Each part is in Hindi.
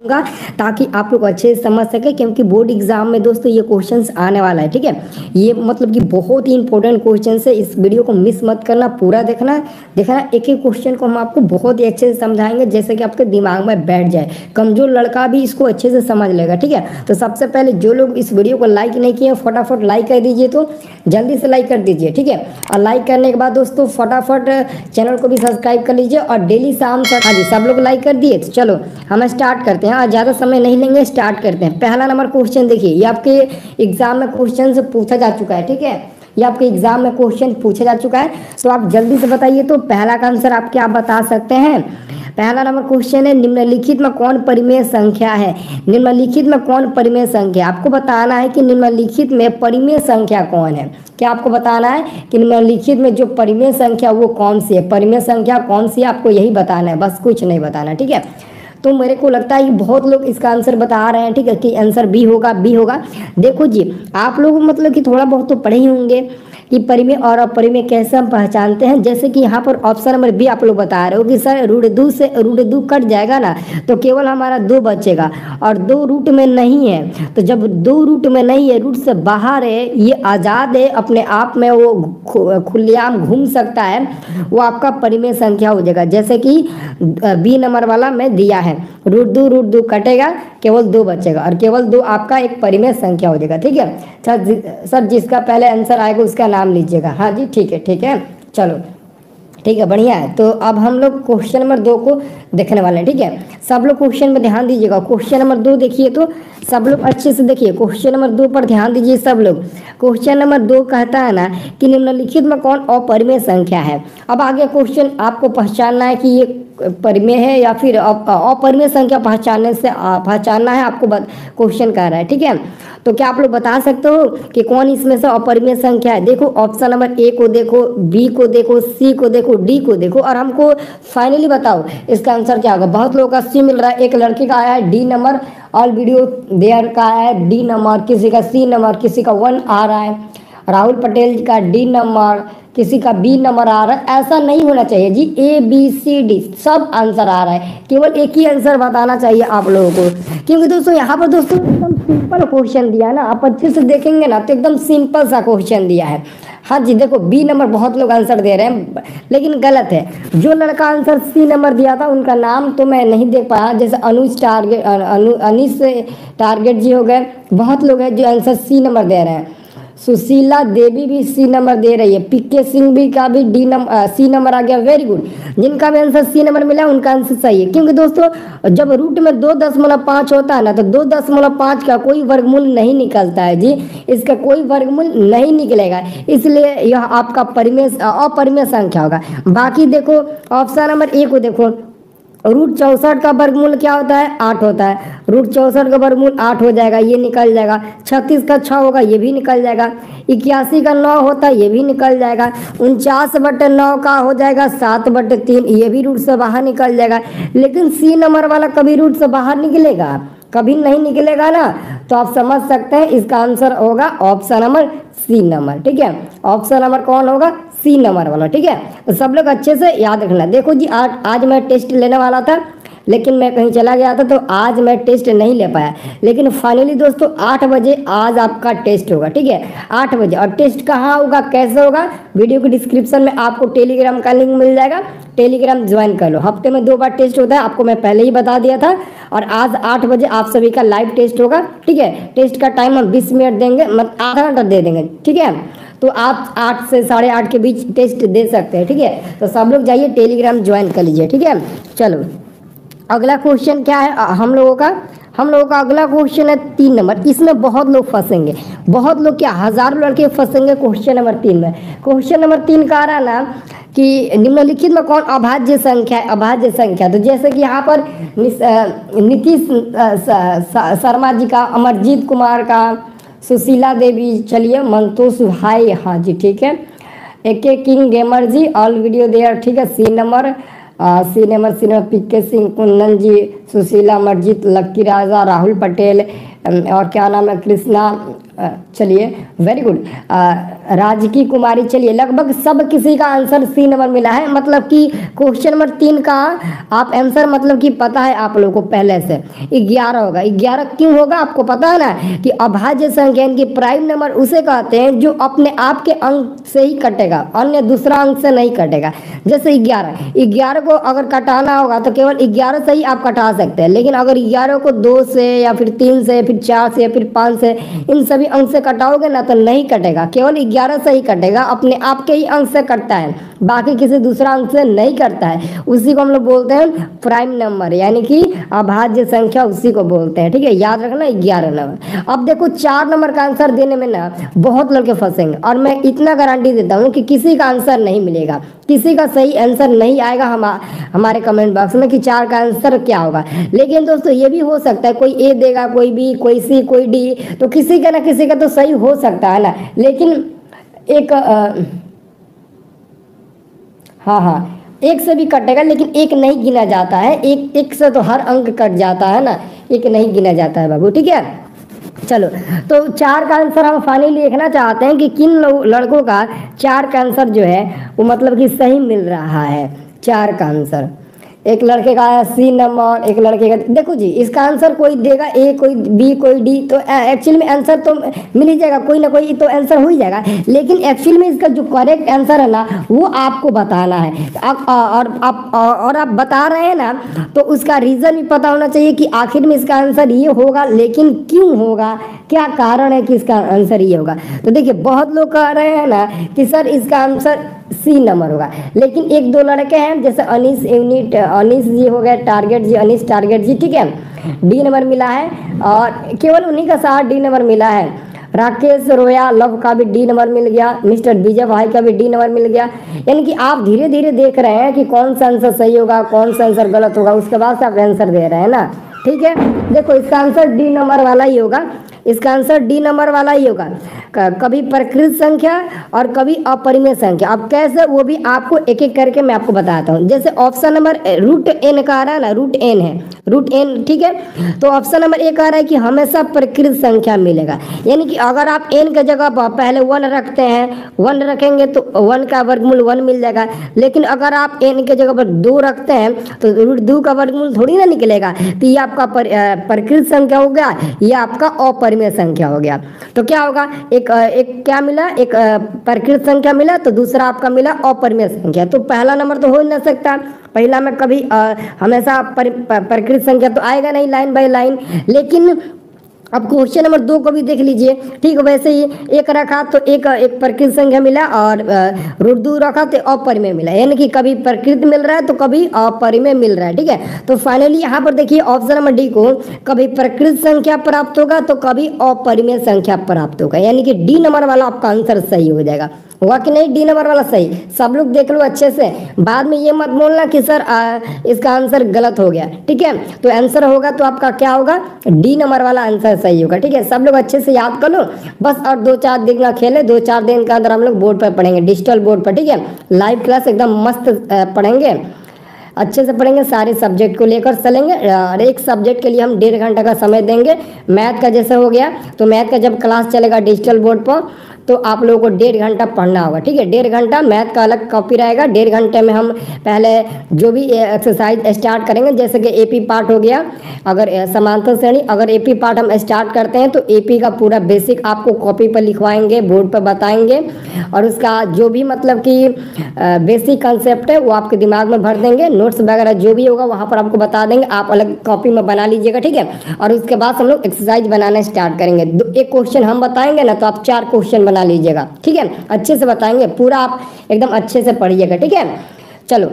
गा ताकि आप लोग अच्छे से समझ सके, क्योंकि बोर्ड एग्जाम में दोस्तों ये क्वेश्चंस आने वाला है। ठीक है, ये मतलब कि बहुत ही इंपॉर्टेंट क्वेश्चन है। इस वीडियो को मिस मत करना, पूरा देखना। एक एक क्वेश्चन को हम आपको बहुत ही अच्छे से समझाएंगे, जैसे कि आपके दिमाग में बैठ जाए। कमजोर लड़का भी इसको अच्छे से समझ लेगा। ठीक है, तो सबसे पहले जो लोग इस वीडियो को लाइक नहीं किए फटाफट लाइक कर दीजिए, तो जल्दी से लाइक कर दीजिए। ठीक है, और लाइक करने के बाद दोस्तों फटाफट चैनल को भी सब्सक्राइब कर लीजिए और डेली शाम तक। हाँ जी, सब लोग लाइक कर दिए, तो चलो हम स्टार्ट करते हैं। आज ज़्यादा समय नहीं लेंगे, स्टार्ट करते हैं। पहला नंबर क्वेश्चन देखिए, ये आपके एग्जाम में क्वेश्चन से पूछा जा चुका है। ठीक है, ये आपके एग्जाम में क्वेश्चन पूछा जा चुका है, तो आप जल्दी से बताइए। तो पहला का आंसर आप क्या बता सकते हैं? पहला नंबर क्वेश्चन है, निम्नलिखित में कौन परिमेय संख्या है? निम्नलिखित में कौन परिमेय संख्या? आपको बताना है कि निम्नलिखित में परिमेय संख्या कौन है। क्या आपको बताना है कि निम्नलिखित में जो परिमेय संख्या वो कौन सी है? परिमेय संख्या कौन सी है आपको यही बताना है, बस कुछ नहीं बताना। ठीक है, तो मेरे को लगता है कि बहुत लोग इसका आंसर बता रहे हैं। ठीक है, कि आंसर बी होगा, बी होगा। देखो जी, आप लोग मतलब कि थोड़ा बहुत तो पढ़े ही होंगे कि परिमेय और अपरिमेय कैसे हम पहचानते हैं। जैसे कि यहाँ पर ऑप्शन नंबर बी आप लोग बता रहे हो कि सर √2 से √2 कट जाएगा ना, तो केवल हमारा 2 बचेगा और 2 रूट में नहीं है। तो जब 2 रूट में नहीं है, रूट से बाहर है, ये आज़ाद है, अपने आप में वो खुलेआम घूम सकता है, वो आपका परिमेय संख्या हो जाएगा। जैसे कि बी नंबर वाला में दिया है, √2 कटेगा, केवल 2 बचेगा और केवल 2 आपका एक परिमेय संख्या हो जाएगा। ठीक है सर, जिसका पहले आंसर आएगा उसका नाम लीजिएगा। हाँ जी, ठीक है, ठीक है, चलो ठीक है, बढ़िया है। तो अब हम लोग क्वेश्चन नंबर 2 को देखने वाले हैं। ठीक है, सब लोग क्वेश्चन में ध्यान दीजिएगा। क्वेश्चन नंबर 2 देखिए, तो सब लोग अच्छे से देखिए। क्वेश्चन नंबर 2 पर ध्यान दीजिए सब लोग। क्वेश्चन नंबर 2 कहता है ना कि निम्नलिखित में कौन अपरिमेय संख्या है। अब आगे क्वेश्चन आपको पहचानना है कि ये परिमेय है या फिर अपरिमेय संख्या पहचानना है आपको, क्वेश्चन कह रहा है। ठीक है, तो क्या आप लोग बता सकते हो कि कौन इसमें से अपरिमेय संख्या है? देखो ऑप्शन नंबर ए को देखो, बी को देखो, सी को देखो, डी को देखो और हमको फाइनली बताओ इसका आंसर क्या होगा। बहुत लोगों का सी मिल रहा है, एक लड़के का आया है D number, all video there का है डी नंबर, किसी का सी नंबर, किसी का 1 आ रहा है, राहुल पटेल का डी नंबर, किसी का बी नंबर आ रहा है। ऐसा नहीं होना चाहिए जी, ए बी सी डी सब आंसर आ रहा है, केवल एक ही आंसर बताना चाहिए आप लोगों को। क्योंकि दोस्तों यहाँ पर दोस्तों एकदम सिंपल क्वेश्चन दिया है ना, आप अच्छे से देखेंगे ना तो एकदम सिंपल सा क्वेश्चन दिया है। हाँ जी, देखो बी नंबर बहुत लोग आंसर दे रहे हैं, लेकिन गलत है। जो लड़का आंसर सी नंबर दिया था उनका नाम तो मैं नहीं देख पाया, जैसे अनीस टारगेट जी हो गए। बहुत लोग हैं जो आंसर सी नंबर दे रहे हैं। सुशीला देवी भी सी नंबर दे रही है, पीके सिंह भी का भी सी नंबर आ गया, वेरी गुड। जिनका भी आंसर सी नंबर मिला उनका आंसर सही है। क्योंकि दोस्तों जब रूट में 2.5 होता है ना, तो 2.5 का कोई वर्गमूल नहीं निकलता है जी, इसका कोई वर्गमूल नहीं निकलेगा, इसलिए यह आपका अपरिमेय संख्या होगा। बाकी देखो ऑप्शन नंबर ए को देखो, √64 का वर्गमूल क्या होता है? 8 होता है। √64 का वर्गमूल 8 हो जाएगा, ये निकल जाएगा। 36 का 6 होगा, ये भी निकल जाएगा। 81 का 9 होता है, ये भी निकल जाएगा। 49/9 का हो जाएगा 7/3, ये भी रूट से बाहर निकल जाएगा। लेकिन सी नंबर वाला कभी रूट से बाहर निकलेगा? कभी नहीं निकलेगा ना। तो आप समझ सकते हैं इसका आंसर होगा ऑप्शन नंबर सी नंबर। ठीक है, ऑप्शन नंबर कौन होगा? सी नंबर वाला। ठीक है, तो सब लोग अच्छे से याद रखना। देखो जी, आज मैं टेस्ट लेने वाला था, लेकिन मैं कहीं चला गया था, तो आज मैं टेस्ट नहीं ले पाया। लेकिन फाइनली दोस्तों 8 बजे आज आपका टेस्ट होगा। ठीक है, 8 बजे। और टेस्ट कहाँ होगा, कैसे होगा, वीडियो के डिस्क्रिप्शन में आपको टेलीग्राम का लिंक मिल जाएगा, टेलीग्राम ज्वाइन कर लो। हफ्ते में 2 बार टेस्ट होता है, आपको मैं पहले ही बता दिया था। और आज 8 बजे आप सभी का लाइव टेस्ट होगा। ठीक है, टेस्ट का टाइम हम 20 मिनट देंगे, मतलब आधा घंटा दे देंगे। ठीक है, तो आप 8 से 8:30 के बीच टेस्ट दे सकते हैं। ठीक है, तो सब लोग जाइए टेलीग्राम ज्वाइन कर लीजिए। ठीक है, चलो अगला क्वेश्चन क्या है हम लोगों का अगला क्वेश्चन है 3 नंबर। इसमें बहुत लोग फंसेंगे, बहुत लोग क्या हजारों लड़के फंसेंगे क्वेश्चन नंबर 3 में। क्वेश्चन नंबर 3 का आ रहा ना कि निम्नलिखित में कौन अभाज्य संख्या है? अभाज्य संख्या, तो जैसे कि यहाँ पर नीतीश शर्मा जी का, अमरजीत कुमार का, सुशीला देवी, चलिए मंतोष भाई, हाँ जी ठीक है, AK king gamer ji, all video there. ठीक है, C number PK Singh, Kundan ji, Sushila, Amarjeet, Lucky Raja, Rahul Patel और क्या नाम है, कृष्णा चलिए वेरी गुड। राजकी कुमारी, चलिए लगभग सब किसी का आंसर सी नंबर मिला है, मतलब कि क्वेश्चन नंबर 3 का आप आंसर मतलब कि पता है आप लोगों को पहले से 11 होगा। 11 क्यों होगा आपको पता है ना कि अभाज्य संख्या की प्राइम नंबर उसे कहते हैं जो अपने आप के अंक से ही कटेगा, अन्य दूसरा अंक से नहीं कटेगा। जैसे 11 को अगर कटाना होगा तो केवल 11 से ही आप कटा सकते हैं, लेकिन अगर 11 को 2 से या फिर 3 से फिर 4 से या फिर 5 से इन सभी अंक से कटाओगे ना तो नहीं कटेगा, केवल 11 से ही कटेगा, अपने आप के ही अंक से कटता है, बाकी किसी दूसरा अंक से नहीं करता है। उसी को हम लोग बोलते हैं प्राइम नंबर, यानी कि अभाज्य संख्या उसी को बोलते हैं। ठीक है, याद रखना 11 नंबर। अब देखो 4 नंबर का आंसर देने में ना बहुत लड़के फंसेंगे, और मैं इतना गारंटी देता हूँ कि किसी का आंसर नहीं मिलेगा, किसी का सही आंसर नहीं आएगा हमारे कमेंट बॉक्स में कि 4 का आंसर क्या होगा। लेकिन दोस्तों ये भी हो सकता है कोई ए देगा, कोई बी, कोई सी, कोई डी, तो किसी का ना किसी का तो सही हो सकता है ना। लेकिन एक हाँ एक से भी कटेगा, लेकिन एक नहीं गिना जाता है, एक से तो हर अंक कट जाता है ना, एक नहीं गिना जाता है बाबू। ठीक है, चलो तो 4 का आंसर हम फाइनली देखना चाहते हैं कि किन लड़कों का 4 का आंसर जो है वो मतलब कि सही मिल रहा है। 4 का आंसर, एक लड़के का सी नंबर, एक लड़के का, देखो जी इसका आंसर कोई देगा ए, कोई बी, कोई डी, तो एक्चुअली में आंसर तो मिल ही जाएगा, कोई ना कोई तो आंसर हो ही जाएगा। लेकिन एक्चुअली में इसका जो करेक्ट आंसर है ना वो आपको बताना है। और आप बता रहे हैं ना तो उसका रीज़न भी पता होना चाहिए कि आखिर में इसका आंसर ये होगा, लेकिन क्यों होगा, क्या कारण है कि इसका आंसर ये होगा। तो देखिए बहुत लोग कह रहे हैं ना कि सर इसका आंसर सी नंबर होगा, लेकिन 1-2 लड़के हैं जैसे अनीस जी हो गए, टारगेट जी, अनीस टारगेट जी, ठीक है, डी नंबर मिला है, और केवल उन्हीं का साथ डी नंबर मिला है। राकेश रोया लव का भी डी नंबर मिल गया, मिस्टर विजय भाई का भी डी नंबर मिल गया। यानी कि आप धीरे धीरे देख रहे हैं कि कौन सा आंसर सही होगा, कौन सा आंसर गलत होगा, उसके बाद से आप आंसर दे रहे हैं ना। ठीक है, देखो इसका आंसर डी नंबर वाला ही होगा, इसका आंसर डी नंबर वाला ही होगा। कभी प्रकृत संख्या और कभी अपरिमेय संख्या। अब कैसे वो भी आपको एक एक करके मैं आपको बताता हूँ। जैसे ऑप्शन नंबर रूट एन का आ रहा है ना, रूट एन है, रूट एन, ठीक है, तो ऑप्शन नंबर ए आ रहा है कि हमेशा प्रकृत संख्या मिलेगा। यानी कि अगर आप एन की जगह पहले 1 रखते हैं, 1 रखेंगे तो 1 का वर्गमूल 1 मिल जाएगा। लेकिन अगर आप एन की जगह पर 2 रखते हैं तो रूट 2 का वर्गमूल थोड़ी ना निकलेगा, तो ये आपका प्रकृत संख्या हो गया, ये आपका अपरिमेय संख्या हो गया। तो क्या होगा, एक क्या मिला, एक प्रकृत संख्या मिला, तो दूसरा आपका मिला अपरिमेय संख्या। तो पहला नंबर तो हो ही नहीं सकता, पहला में कभी हमेशा प्रकृत संख्या तो आएगा नहीं लाइन बाय लाइन। लेकिन अब क्वेश्चन नंबर 2 को भी देख लीजिए, ठीक, वैसे ही 1 रखा तो एक प्रकृत संख्या मिला, और रूट 2 रखा तो अपरिमेय मिला, यानी कि कभी प्रकृत मिल रहा है तो कभी अपरिमेय मिल रहा है। ठीक है, तो फाइनली यहाँ पर देखिए ऑप्शन नंबर डी को कभी प्रकृत संख्या प्राप्त होगा तो कभी अपरिमेय संख्या प्राप्त होगा, यानी कि डी नंबर वाला आपका आंसर सही हो जाएगा। हुआ कि नहीं डी नंबर वाला सही? सब लोग देख लो अच्छे से, बाद में ये मत बोलना कि सर इसका आंसर गलत हो गया। ठीक है, तो आंसर होगा तो आपका क्या होगा, डी नंबर वाला आंसर सही होगा। ठीक है, सब लोग अच्छे से याद कर लो बस, और 2-4 दिन का खेले, 2-4 दिन के अंदर हम लोग बोर्ड पर पढ़ेंगे, डिजिटल बोर्ड पर। ठीक है, लाइव क्लास एकदम मस्त पढ़ेंगे, अच्छे से पढ़ेंगे, सारे सब्जेक्ट को लेकर चलेंगे, और एक सब्जेक्ट के लिए हम 1.5 घंटा का समय देंगे। मैथ का जैसे हो गया, तो मैथ का जब क्लास चलेगा डिजिटल बोर्ड पर तो आप लोगों को 1.5 घंटा पढ़ना होगा। ठीक है, 1.5 घंटा मैथ का अलग कॉपी रहेगा। 1.5 घंटे में हम पहले जो भी एक्सरसाइज स्टार्ट करेंगे, जैसे कि एपी पार्ट हो गया, अगर समांतर श्रेणी, अगर एपी पार्ट हम स्टार्ट करते हैं तो एपी का पूरा बेसिक आपको कॉपी पर लिखवाएंगे, बोर्ड पर बताएंगे, और उसका जो भी मतलब कि बेसिक कंसेप्ट है वो आपके दिमाग में भर देंगे। नोट्स वगैरह जो भी होगा वहाँ पर आपको बता देंगे, आप अलग कॉपी में बना लीजिएगा। ठीक है, और उसके बाद हम लोग एक्सरसाइज बनाना स्टार्ट करेंगे। एक क्वेश्चन हम बताएंगे ना तो आप 4 क्वेश्चन बना लीजिएगा। ठीक है, अच्छे से बताएंगे, पूरा आप एकदम अच्छे से पढ़िएगा। ठीक है, चलो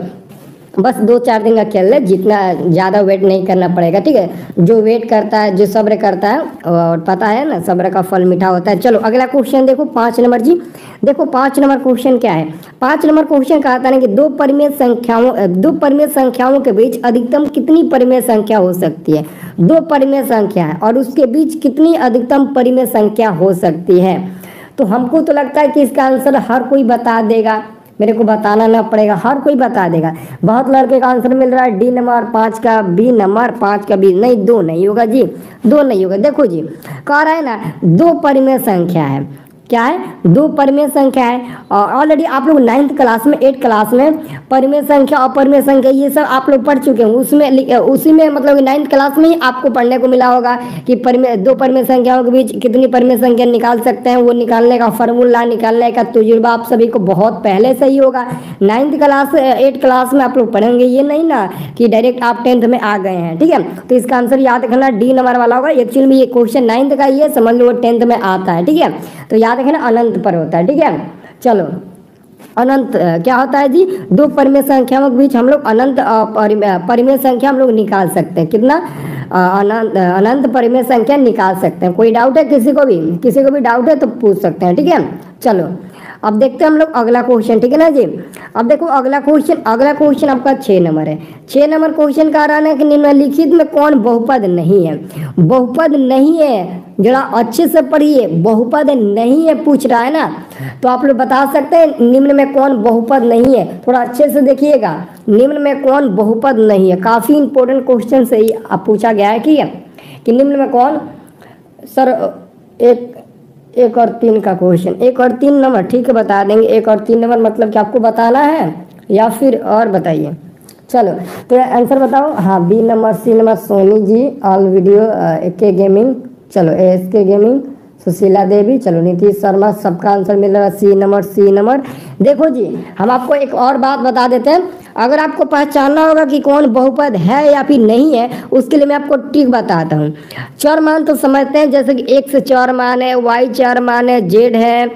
बस 2-4 दिन का खेल है, जितना ज़्यादा वेट नहीं करना पड़ेगा। ठीक है, जो वेट करता है, जो सब्र करता है, और पता है ना सब्र का फल मीठा होता है। चलो अगला क्वेश्चन देखो, 5 नंबर जी। देखो 5 नंबर क्वेश्चन क्या है। 5 नंबर क्वेश्चन कहता है कि दो परिमेय संख्याओं के बीच अधिकतम कितनी परिमेय संख्या हो सकती है। 2 परिमेय संख्या है और उसके बीच कितनी अधिकतम परिमेय संख्या हो सकती है। तो हमको तो लगता है कि इसका आंसर हर कोई बता देगा, मेरे को बताना ना पड़ेगा, हर कोई बता देगा। बहुत लड़के का आंसर मिल रहा है डी नंबर 5 का बी, नंबर 5 का बी। नहीं, 2 नहीं होगा जी, 2 नहीं होगा। देखो जी, कह रहा है ना 2 परिमेय संख्या है। क्या है? 2 परिमेय संख्या है। और ऑलरेडी आप लोग 9th क्लास में, 8th क्लास में परिमेय संख्या, अपरिमेय संख्या, ये सब आप लोग पढ़ चुके हैं। उसमें उसी में मतलब 9th क्लास में ही आपको पढ़ने को मिला होगा कि 2 परिमेय संख्याओं के बीच कितनी परिमेय संख्या निकाल सकते हैं। वो निकालने का फॉर्मूला, निकालने का तजुर्बा आप सभी को बहुत पहले से ही होगा। 9th क्लास, 8th क्लास में आप लोग पढ़ेंगे, ये नहीं ना कि डायरेक्ट आप 10th में आ गए हैं। ठीक है, तो इसका आंसर याद रखना डी नंबर वाला होगा। एक्चुअली में ये क्वेश्चन 9th का ही है, समझ लो वो 10th में आता है। ठीक है, तो याद रखना अनंत पर होता है। ठीक है, चलो अनंत क्या होता है जी? 2 परिमेय संख्याओं के बीच हम लोग अनंत परिमेय संख्या हम लोग निकाल सकते हैं। कितना? अनंत परिमेय संख्या निकाल सकते हैं। कोई डाउट है किसी को भी? किसी को भी डाउट है तो पूछ सकते हैं। ठीक है, चलो अब देखते हैं हम लोग अगला क्वेश्चन। ठीक है ना जी, अब देखो अगला क्वेश्चन आपका 6 नंबर है। 6 नंबर क्वेश्चन का रहा है कि निम्नलिखित में कौन बहुपद नहीं है? बहुपद नहीं है, जरा अच्छे से पढ़िए, बहुपद नहीं है पूछ रहा है ना, तो आप लोग बता सकते हैं निम्न में कौन बहुपद नहीं है। थोड़ा अच्छे से देखिएगा, निम्न में कौन बहुपद नहीं है। काफी इंपॉर्टेंट क्वेश्चन से ही पूछा गया है कि निम्न में कौन। सर एक और 3 का क्वेश्चन, 1 और 3 नंबर, ठीक है बता देंगे। 1 और 3 नंबर मतलब कि आपको बताना है या फिर और बताइए। चलो तो आंसर बताओ। हाँ, B number, C number Soni ji, all video, K gaming, चलो S K gaming, Sushila Devi, चलो नीतीश शर्मा, सबका आंसर मिल रहा है सी नंबर। देखो जी, हम आपको एक और बात बता देते हैं। अगर आपको पहचानना होगा कि कौन बहुपद है या फिर नहीं है, उसके लिए मैं आपको ट्रिक बताता हूँ। चर मान तो समझते हैं, जैसे कि x चर मान है, y चर मान है, z है,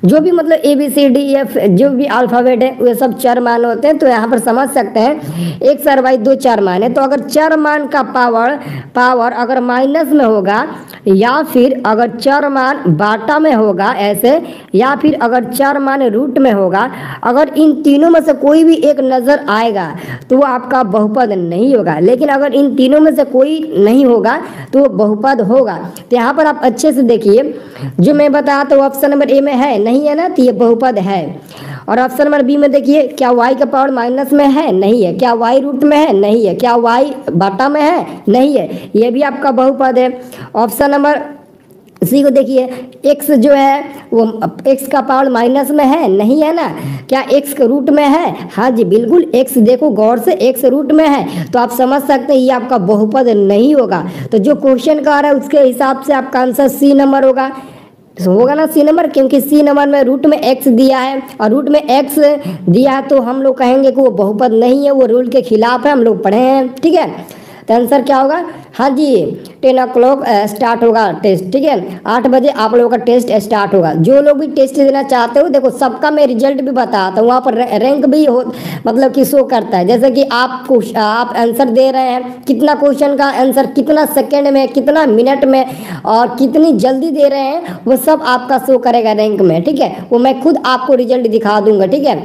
जो भी मतलब ABCDEF जो भी अल्फाबेट है वे सब चर मान होते हैं। तो यहाँ पर समझ सकते हैं x और y 2 चर मान है। तो अगर चर मान का पावर अगर माइनस में होगा, या फिर अगर चर मान बाटा में होगा ऐसे, या फिर अगर चर मान रूट में होगा, अगर इन तीनों में से कोई भी एक नजर आएगा तो वो आपका बहुपद नहीं होगा। लेकिन अगर इन तीनों में से कोई नहीं होगा तो वो बहुपद होगा। तो यहाँ पर आप अच्छे से देखिए, जो मैं बताया तो ऑप्शन नंबर ए में है, नहीं है ना, तो ये बहुपद है। और ऑप्शन नंबर बी में देखिए, क्या y का पावर माइनस में है? नहीं है। क्या y रूट में है? नहीं है। क्या y बाटा में है? नहीं है। ये भी आपका बहुपद है। ऑप्शन नंबर सी को देखिए, x जो है वो x का पावर माइनस में है? नहीं है ना। क्या x के रूट में है? हाँ जी बिल्कुल, x देखो गौर से, x रूट में है। तो आप समझ सकते हैं ये आपका बहुपद नहीं होगा। तो जो क्वेश्चन का आ रहा है उसके हिसाब से आपका आंसर सी नंबर होगा ना, सी नंबर, क्योंकि सी नंबर में रूट में x दिया है और रूट में x दिया है, तो हम लोग कहेंगे कि वो बहुपद नहीं है, वो रूल के खिलाफ है, हम लोग पढ़े हैं। ठीक है, तो आंसर क्या होगा? हाँ जी, 10 o'clock स्टार्ट होगा टेस्ट। ठीक है, 8 बजे आप लोगों का टेस्ट स्टार्ट होगा। जो लोग भी टेस्ट देना चाहते हो, देखो सबका मैं रिजल्ट भी बताता हूँ, वहाँ पर रैंक भी हो मतलब कि शो करता है। जैसे कि आप आंसर दे रहे हैं, कितना क्वेश्चन का आंसर कितना सेकेंड में, कितना मिनट में और कितनी जल्दी दे रहे हैं, वो सब आपका शो करेगा रैंक में। ठीक है, वो मैं खुद आपको रिजल्ट दिखा दूंगा। ठीक है,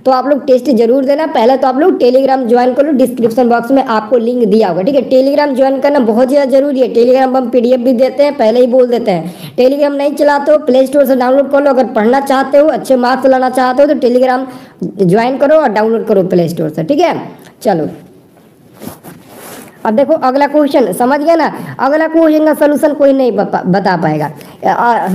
तो आप लोग टेस्ट जरूर देना। पहले तो आप लोग टेलीग्राम ज्वाइन करो, डिस्क्रिप्शन बॉक्स में आपको लिंक दिया होगा। ठीक है, टेलीग्राम ज्वाइन करना बहुत ज़्यादा जरूरी है। टेलीग्राम हम PDF भी देते हैं, पहले ही बोल देते हैं। टेलीग्राम नहीं चलाते हो, प्ले स्टोर से डाउनलोड कर लो। अगर पढ़ना चाहते हो, अच्छे मार्क्स लाना चाहते हो, तो टेलीग्राम ज्वाइन करो और डाउनलोड करो प्ले स्टोर से। ठीक है, चलो अब देखो अगला क्वेश्चन, समझ गए ना। अगला क्वेश्चन का सोल्यूशन कोई नहीं बता पाएगा,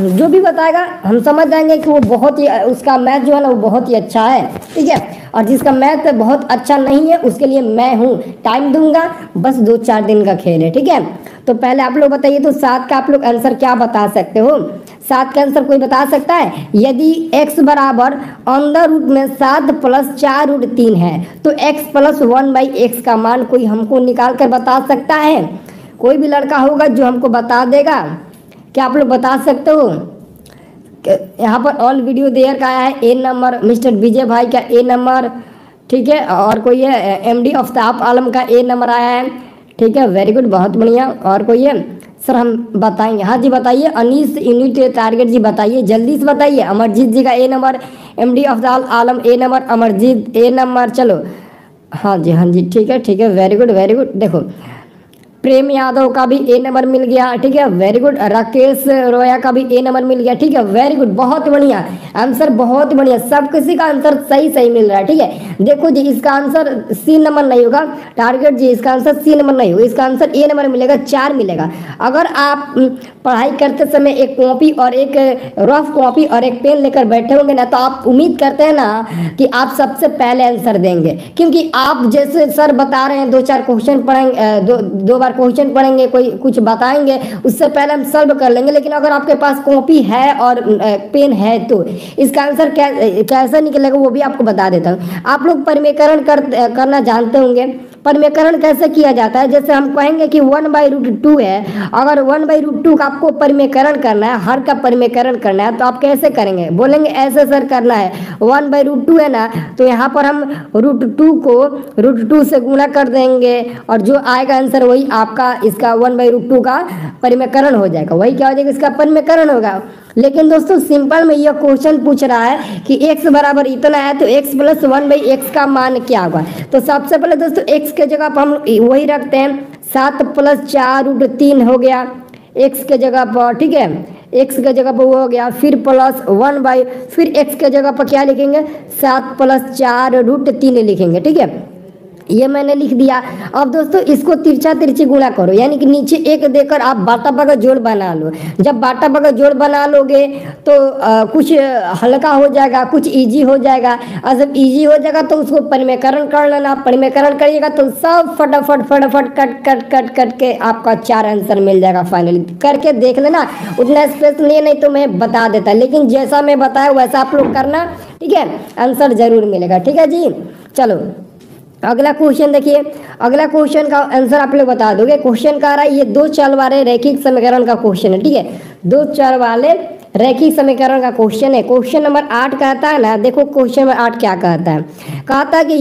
जो भी बताएगा हम समझ जाएंगे कि वो बहुत ही, उसका मैथ जो है ना वो बहुत ही अच्छा है। ठीक है, और जिसका मैथ बहुत अच्छा नहीं है उसके लिए मैं हूँ, टाइम दूंगा, बस 2-4 दिन का खेल है। ठीक है, तो पहले आप लोग बताइए, तो 7 का आप लोग आंसर क्या बता सकते हो? 7 का आंसर कोई बता सकता है? यदि x बराबर अंदर रूट में 7 + 4 रूट 3 है, तो x + 1/x का मान कोई हमको निकाल कर बता सकता है? कोई भी लड़का होगा जो हमको बता देगा, क्या आप लोग बता सकते हो? यहाँ पर ऑल वीडियो देयर का आया है ए नंबर, मिस्टर विजय भाई का ए नंबर। ठीक है, और कोई है MD आफ्ताब आलम का ए नंबर आया है। ठीक है, वेरी गुड, बहुत बढ़िया। और कोई है? सर हम बताएंगे। हाँ जी बताइए, अनीस यूनिट टारगेट जी बताइए, जल्दी से बताइए। अमरजीत जी का ए नंबर, MD आफ्ताब आलम ए नंबर, अमरजीत ए नंबर। चलो हाँ जी ठीक है, वेरी गुड। देखो प्रेम यादव का भी ए नंबर मिल गया, ठीक है, वेरी गुड। राकेश रोया का भी ए नंबर मिल गया, ठीक है, वेरी गुड, बहुत बढ़िया आंसर, बहुत बढ़िया, सब किसी का आंसर सही सही मिल रहा है, ठीक है। देखो जी इसका आंसर सी नंबर नहीं होगा, टारगेट जी इसका आंसर सी नंबर नहीं होगा, इसका आंसर ए नंबर मिलेगा, 4 मिलेगा। अगर आप पढ़ाई करते समय एक कॉपी और एक रफ कॉपी और एक पेन लेकर बैठे होंगे ना, तो आप उम्मीद करते हैं ना कि आप सबसे पहले आंसर देंगे, क्योंकि आप जैसे सर बता रहे हैं 2-4 क्वेश्चन पढ़ेंगे, दो बार क्वेश्चन पढ़ेंगे, कोई कुछ बताएंगे, उससे पहले हम सॉल्व कर लेंगे। लेकिन अगर आपके पास कॉपी है और पेन है तो इसका आंसर कैसे निकलेगा वो भी आपको बता देता हूँ। आप लोग परिमेयकरण करना जानते होंगे। परिमेयकरण कैसे किया जाता है, जैसे हम कहेंगे कि 1/√2 है, अगर 1/√2 का आपको परिमेयकरण करना है, हर का परिमेयकरण करना है, तो आप कैसे करेंगे, बोलेंगे ऐसे सर करना है, 1/√2 है ना, तो यहाँ पर हम √2 को √2 से गुणा कर देंगे और जो आएगा आंसर वही आपका इसका 1/√2 का परिमेयकरण हो जाएगा, वही क्या हो जाएगा, इसका परिमेयकरण होगा। लेकिन दोस्तों सिंपल में यह क्वेश्चन पूछ रहा है कि x बराबर इतना है, तो x + 1/x का मान क्या होगा। तो सबसे पहले दोस्तों x के जगह पर हम वही रखते हैं, 7 + 4√3 हो गया x के जगह पर, ठीक है, x के जगह पर वो हो गया, फिर फिर x के जगह पर क्या लिखेंगे, 7 + 4√3 लिखेंगे, ठीक है, ये मैंने लिख दिया। अब दोस्तों इसको तिरछा तिरछी गुणा करो, यानी कि नीचे 1 देकर आप बाटा बगा जोड़ बना लो। जब बाटा बगा जोड़ बना लोगे तो कुछ हल्का हो जाएगा, कुछ इजी हो जाएगा, और जब इजी हो जाएगा तो उसको परिमेयकरण कर लेना। परिमेयकरण करिएगा तो सब फटाफट फटाफट कट कट कट कट के आपका 4 आंसर मिल जाएगा। फाइनली करके देख लेना, उतना स्पेस नहीं तो मैं बता देता, लेकिन जैसा मैं बताया वैसा आप लोग करना, ठीक है, आंसर जरूर मिलेगा, ठीक है जी। चलो अगला क्वेश्चन देखिए, अगला क्वेश्चन का आंसर आप लोग बता दोगे। क्वेश्चन का रहा है ये 2 चल वाले रैखिक समीकरण का क्वेश्चन है, ठीक है, 2 चल वाले रैखिक समीकरण का क्वेश्चन है। क्वेश्चन नंबर 8 कहता है ना, देखो क्वेश्चन नंबर 8 क्या कहता है, कहता है कि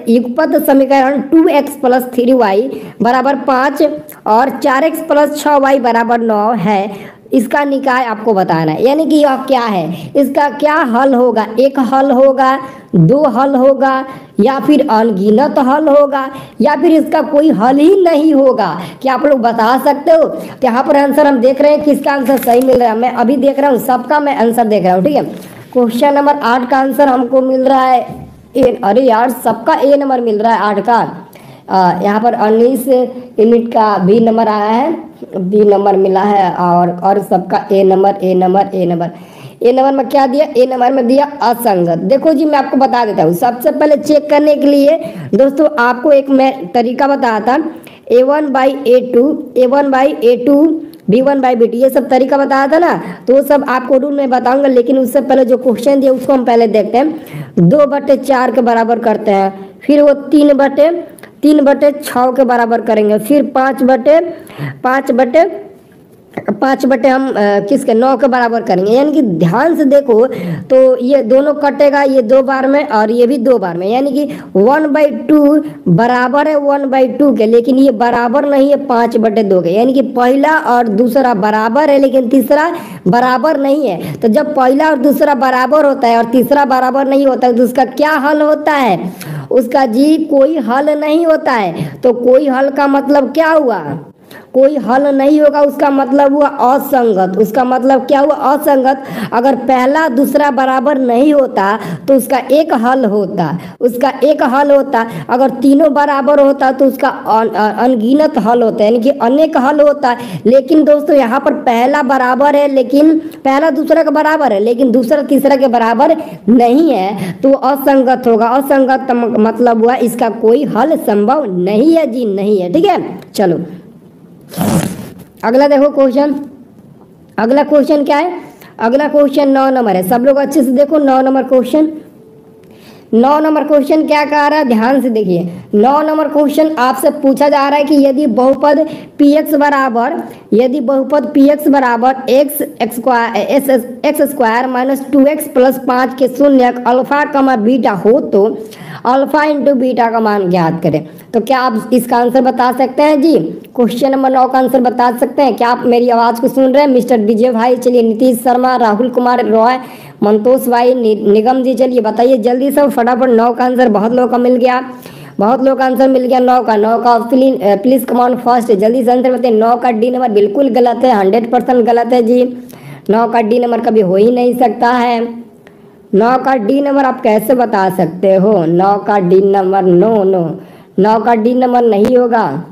युगपत समीकरण 2x + 3y = 5 और 4x + 6y = 9 है, इसका निकाय आपको बताना है, यानी कि यह क्या है, इसका क्या हल होगा, एक हल होगा, 2 हल होगा, या फिर अनगिनत हल होगा, या फिर इसका कोई हल ही नहीं होगा, क्या आप लोग बता सकते हो। तो यहाँ पर आंसर हम देख रहे हैं किसका आंसर सही मिल रहा है, मैं अभी देख रहा हूँ, सबका मैं आंसर देख रहा हूँ, ठीक है। क्वेश्चन नंबर 8 का आंसर हमको मिल रहा है अरे यार सबका ए नंबर मिल रहा है 8 का। यहाँ पर 19 यूनिट का बी नंबर आया है, बी नंबर मिला है, और सबका ए नंबर में क्या दिया, ए नंबर में दिया असंगत। देखो जी मैं आपको बता देता हूँ, सबसे पहले चेक करने के लिए दोस्तों आपको एक मैं तरीका बताया था, a1/a2 b1/b2 ये सब तरीका बताया था ना, तो वो सब आपको रूल में बताऊंगा। लेकिन उससे पहले जो क्वेश्चन दिया उसको हम पहले देखते हैं। 2/4 के बराबर करते हैं, फिर वो 3/6 के बराबर करेंगे, फिर 5 बटे हम किसके 9 के बराबर करेंगे। यानी कि ध्यान से देखो तो ये दोनों कटेगा, ये 2 बार में और ये भी 2 बार में, यानी कि 1/2 बराबर है 1/2 के, लेकिन ये बराबर नहीं है 5/2 के, यानी कि पहला और दूसरा बराबर है लेकिन तीसरा बराबर नहीं है। तो जब पहला और दूसरा बराबर होता है और तीसरा बराबर नहीं होता है तो उसका क्या हल होता है, उसका जी कोई हल नहीं होता है। तो कोई हल का मतलब क्या हुआ, कोई हल नहीं होगा, उसका मतलब हुआ असंगत। उसका मतलब क्या हुआ, असंगत। अगर पहला दूसरा बराबर नहीं होता तो उसका एक हल होता, उसका एक हल होता। अगर तीनों बराबर होता तो उसका अनगिनत हल होता, यानी कि अनेक हल होता। लेकिन दोस्तों यहाँ पर पहला बराबर है, लेकिन पहला दूसरा के बराबर है लेकिन दूसरा तीसरा के बराबर नहीं है, तो असंगत होगा। असंगत मतलब हुआ इसका कोई हल संभव नहीं है जी, नहीं है, ठीक है। चलो अगला देखो क्वेश्चन, अगला क्वेश्चन क्या है, अगला क्वेश्चन 9 नंबर है। सब लोग अच्छे से देखो 9 नंबर क्वेश्चन, 9 नंबर क्वेश्चन क्या कह रहा है, ध्यान से देखिए। 9 नंबर क्वेश्चन आपसे पूछा जा रहा है कि यदि बहुपद px बराबर x² - 2x + 5 के शून्यक अल्फा, बीटा हो तो अल्फा × बीटा का मान ज्ञात करें। तो क्या आप इसका आंसर बता सकते हैं जी, क्वेश्चन नंबर 9 का आंसर बता सकते हैं क्या आप मेरी आवाज़ को सुन रहे हैं। मिस्टर विजय भाई, चलिए नीतीश शर्मा, राहुल कुमार रॉय, मंतोष भाई, निगम जी, चलिए बताइए जल्दी से फटाफट। 9 का आंसर बहुत लोगों का मिल गया। बहुत लोग का आंसर मिल गया 9 का। 9 का प्लीज कम ऑन फर्स्ट, जल्दी से आंसर बताइए। 9 का डी नंबर बिल्कुल गलत है, 100% गलत है जी। 9 का डी नंबर कभी हो ही नहीं सकता है। 9 का डी नंबर आप कैसे बता सकते हो? 9 का डी नंबर नो नो, 9 का डी नंबर नहीं होगा।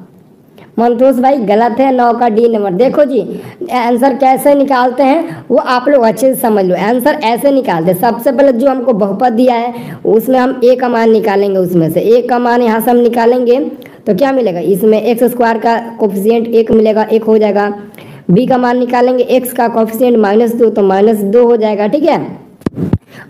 मंतोष भाई गलत है 9 का डी नंबर। देखो जी आंसर कैसे निकालते हैं वो आप लोग अच्छे से समझ लो। आंसर ऐसे निकालते हैं, सबसे पहले जो हमको बहुपद दिया है उसमें हम ए का मान निकालेंगे, उसमें से ए का मान यहाँ से हम निकालेंगे तो क्या मिलेगा, इसमें एक्स स्क्वायर का कोफिशिएंट 1 मिलेगा, 1 हो जाएगा। बी का मान निकालेंगे, एक्स का कोफिशिएंट -2 तो -2 हो जाएगा, ठीक है।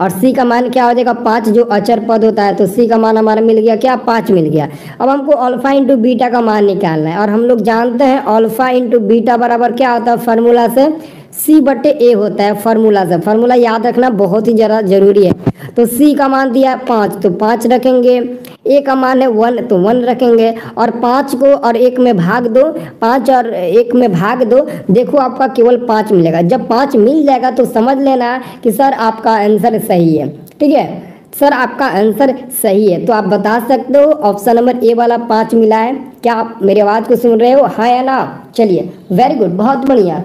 और सी का मान क्या हो जाएगा, 5 जो अचर पद होता है, तो सी का मान हमारा मिल गया क्या, 5 मिल गया। अब हमको अल्फा इंटू बीटा का मान निकालना है और हम लोग जानते हैं अल्फा इंटू बीटा बराबर क्या होता है, फार्मूला से C/A होता है, फार्मूला से। फार्मूला याद रखना बहुत ही ज़्यादा जरूरी है। तो C का मान दिया 5 तो 5 रखेंगे, A का मान है 1 तो 1 रखेंगे और 5 को और 1 में भाग दो, 5 और 1 में भाग दो, देखो आपका केवल 5 मिलेगा। जब 5 मिल जाएगा तो समझ लेना कि सर आपका आंसर सही है, ठीक है सर आपका आंसर सही है। तो आप बता सकते हो ऑप्शन नंबर ए वाला 5 मिला है। क्या आप मेरी आवाज़ को सुन रहे हो, हाँ या ना? चलिए वेरी गुड, बहुत बढ़िया,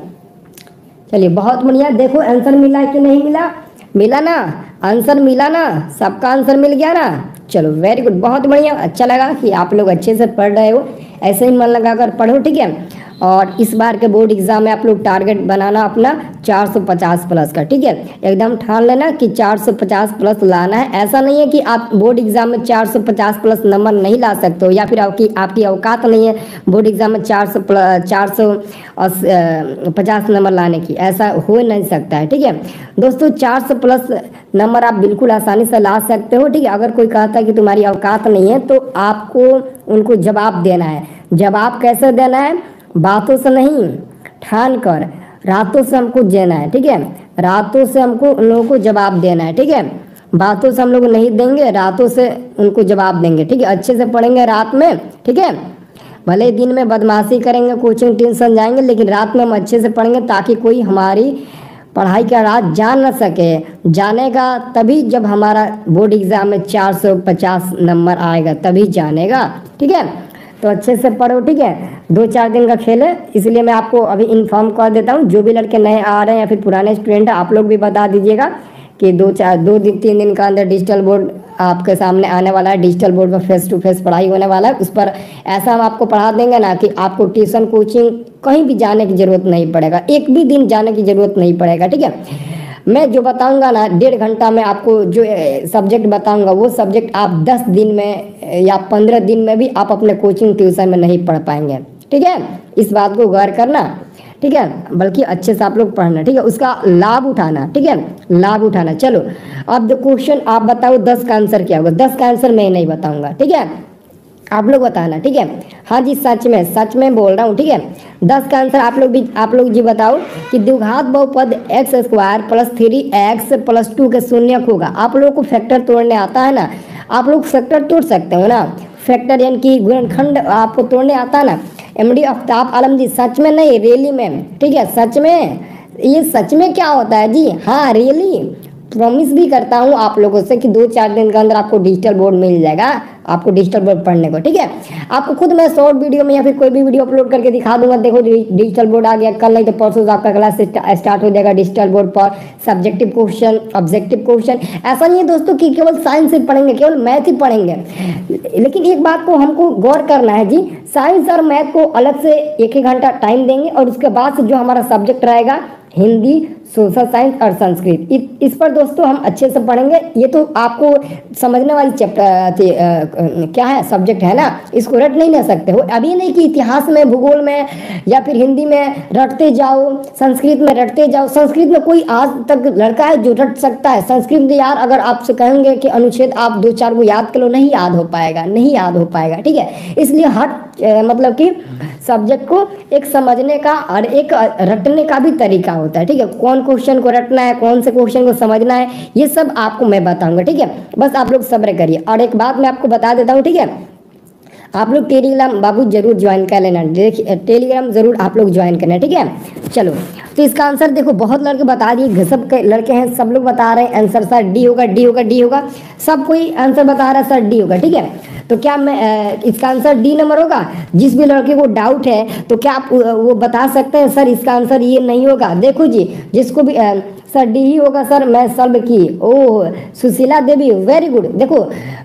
चलिए बहुत बढ़िया। देखो आंसर मिला कि नहीं मिला, मिला ना, आंसर मिला ना, सबका आंसर मिल गया ना। चलो वेरी गुड, बहुत बढ़िया। अच्छा लगा कि आप लोग अच्छे से पढ़ रहे हो, ऐसे ही मन लगाकर पढ़ो, ठीक है। और इस बार के बोर्ड एग्जाम में आप लोग टारगेट बनाना अपना 450 प्लस का, ठीक है। एकदम ठान लेना कि 450 प्लस लाना है। ऐसा नहीं है कि आप बोर्ड एग्जाम में 450 प्लस नंबर नहीं ला सकते हो या फिर आपकी औकात नहीं है बोर्ड एग्जाम में 450 नंबर लाने की, ऐसा हो नहीं सकता है, ठीक है दोस्तों। 400 प्लस नंबर आप बिल्कुल आसानी से ला सकते हो, ठीक है। अगर कोई कहता है कि तुम्हारी औकात नहीं है तो आपको उनको जवाब देना है। जवाब कैसे देना है, बातों से नहीं, ठान कर, रातों से हमको देना है, ठीक है। रातों से हमको उन लोगों को जवाब देना है, ठीक है। बातों से हम लोग नहीं देंगे, रातों से उनको जवाब देंगे, ठीक है। अच्छे से पढ़ेंगे रात में, ठीक है। भले दिन में बदमाशी करेंगे, कोचिंग ट्यूशन जाएंगे, लेकिन रात में हम अच्छे से पढ़ेंगे ताकि कोई हमारी पढ़ाई का राज जान न सके। जानेगा तभी जब हमारा बोर्ड एग्जाम में 450 नंबर आएगा, तभी जानेगा, ठीक है। तो अच्छे से पढ़ो, ठीक है। 2-4 दिन का खेल है, इसलिए मैं आपको अभी इन्फॉर्म कर देता हूँ। जो भी लड़के नए आ रहे हैं या फिर पुराने स्टूडेंट हैं, आप लोग भी बता दीजिएगा कि 2-3 दिन का अंदर डिजिटल बोर्ड आपके सामने आने वाला है। डिजिटल बोर्ड पर फेस टू फेस पढ़ाई होने वाला है। उस पर ऐसा हम आपको पढ़ा देंगे ना कि आपको ट्यूशन कोचिंग कहीं भी जाने की ज़रूरत नहीं पड़ेगा, एक भी दिन जाने की ज़रूरत नहीं पड़ेगा, ठीक है। मैं जो बताऊंगा ना 1.5 घंटा में आपको जो सब्जेक्ट बताऊंगा वो सब्जेक्ट आप 10 दिन में या 15 दिन में भी आप अपने कोचिंग ट्यूशन में नहीं पढ़ पाएंगे, ठीक है। इस बात को गौर करना, ठीक है। बल्कि अच्छे से आप लोग पढ़ना, ठीक है, उसका लाभ उठाना, ठीक है, लाभ उठाना। चलो अब क्वेश्चन आप बताओ 10 का आंसर क्या होगा। 10 का आंसर मैं नहीं बताऊंगा, ठीक है, आप लोग बताना, ठीक है। हाँ जी सच में बोल रहा हूँ, ठीक है। 10 का आंसर आप लोग जी बताओ कि द्विघात बहुपद x² + 3x + 2 के शून्यक होगा। आप लोगों को फैक्टर तोड़ने आता है ना, आप लोग फैक्टर तोड़ सकते हो ना, फैक्टर यानी कि गुणनखंड आपको तोड़ने आता है ना। MD आफ्ताब आलम जी सच में नहीं, रियली में, ठीक है, सच में। ये सच में क्या होता है जी, हाँ रियली प्रॉमिस भी करता हूँ आप लोगों से कि 2-4 दिन के अंदर आपको डिजिटल बोर्ड मिल जाएगा, आपको डिजिटल बोर्ड पढ़ने को, ठीक है। आपको खुद मैं शॉर्ट वीडियो में या फिर कोई भी वीडियो अपलोड करके दिखा दूंगा। देखो डिजिटल बोर्ड आ गया, कल नहीं तो परसों से आपका क्लास स्टार्ट हो जाएगा डिजिटल बोर्ड पर। सब्जेक्टिव क्वेश्चन, ऑब्जेक्टिव क्वेश्चन, ऐसा नहीं है दोस्तों कि केवल साइंस ही पढ़ेंगे, केवल मैथ ही पढ़ेंगे। लेकिन एक बात को हमको गौर करना है जी, साइंस और मैथ को अलग से 1-1 घंटा टाइम देंगे और उसके बाद से जो हमारा सब्जेक्ट रहेगा हिंदी, सोशल साइंस और संस्कृत, इस पर दोस्तों हम अच्छे से पढ़ेंगे। ये तो आपको समझने वाली क्या है, सब्जेक्ट है ना, इसको रट नहीं ले सकते हो। अभी नहीं कि इतिहास में, भूगोल में या फिर हिंदी में रटते जाओ, संस्कृत में रटते जाओ। संस्कृत में कोई आज तक लड़का है जो रट सकता है? संस्कृत में यार अगर आपसे कहेंगे कि अनुच्छेद आप 2-4 को याद कर लो, नहीं याद हो पाएगा, नहीं याद हो पाएगा, ठीक है। इसलिए मतलब कि सब्जेक्ट को एक समझने का और एक रटने का भी तरीका होता है, ठीक है। कौन क्वेश्चन को रटना है, कौन से क्वेश्चन को समझना है, ये सब आपको मैं बताऊंगा, ठीक है। बस आप लोग सब्र करिए। और एक बात मैं आपको बता देता हूँ, ठीक है, आप लोग टेलीग्राम बाबू जरूर ज्वाइन कर लेना, देखिए टेलीग्राम जरूर आप लोग ज्वाइन करना, ठीक है। चलो तो इसका आंसर देखो, बहुत लड़के बता दिए, सब के लड़के हैं, सब लोग बता रहे हैं आंसर सर डी होगा, डी होगा, डी होगा, सब कोई आंसर बता रहा है सर डी होगा, ठीक है। तो क्या मैं इसका आंसर डी नंबर होगा? जिस भी लड़के को डाउट है तो क्या आप वो बता सकते हैं सर इसका आंसर ये नहीं होगा? देखो जी, जिसको भी सर डी ही होगा सर, मैं सॉल्व की। ओह सुशीला देवी, वेरी गुड। देखो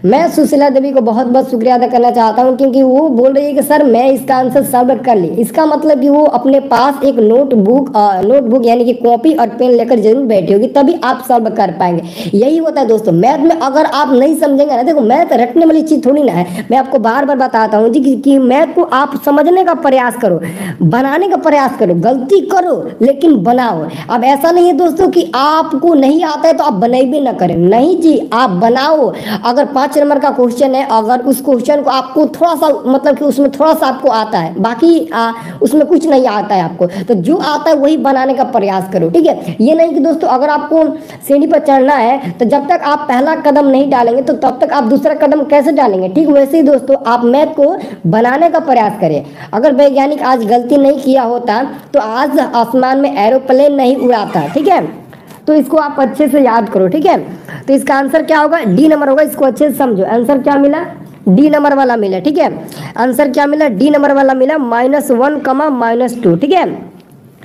मैं सुशीला देवी को बहुत बहुत शुक्रिया अदा करना चाहता हूँ, क्योंकि वो बोल रही है कि सर मैं इसका आंसर सॉल्व कर ली। इसका मतलब कि वो अपने पास एक नोटबुक यानी कि कॉपी और पेन लेकर जरूर बैठी होगी, तभी आप सॉल्व कर पाएंगे। यही होता है दोस्तों मैथ में, अगर आप नहीं समझेंगे ना, देखो मैथ रटने वाली चीज थोड़ी ना है। मैं आपको बार बार बताता हूँ जी कि मैथ को आप समझने का प्रयास करो, बनाने का प्रयास करो, गलती करो लेकिन बनाओ। अब ऐसा नहीं है दोस्तों कि आपको नहीं आता है तो आप बनाइए ना करें, नहीं जी, आप बनाओ। अगर 5 नंबर का क्वेश्चन है, अगर उस क्वेश्चन को आपको थोड़ा सा मतलब कि उसमें थोड़ा सा आपको आता है, बाकी उसमें कुछ नहीं आता है आपको, तो जो आता है वही बनाने का प्रयास करो, ठीक है। ये नहीं कि दोस्तों अगर आपको सीढ़ी पर चढ़ना है तो जब तक आप पहला कदम नहीं डालेंगे तो तब तक आप दूसरा कदम कैसे डालेंगे? ठीक वैसे ही दोस्तों आप मैथ को बनाने का प्रयास करें। अगर वैज्ञानिक आज गलती नहीं किया होता तो आज आसमान में एरोप्लेन नहीं उड़ाता, ठीक है। तो इसको आप अच्छे से याद करो, ठीक है। तो इसका आंसर क्या होगा? डी नंबर होगा। इसको अच्छे से समझो। आंसर क्या मिला? डी नंबर वाला मिला, ठीक है। आंसर क्या मिला? डी नंबर वाला मिला, -1, -2, ठीक है।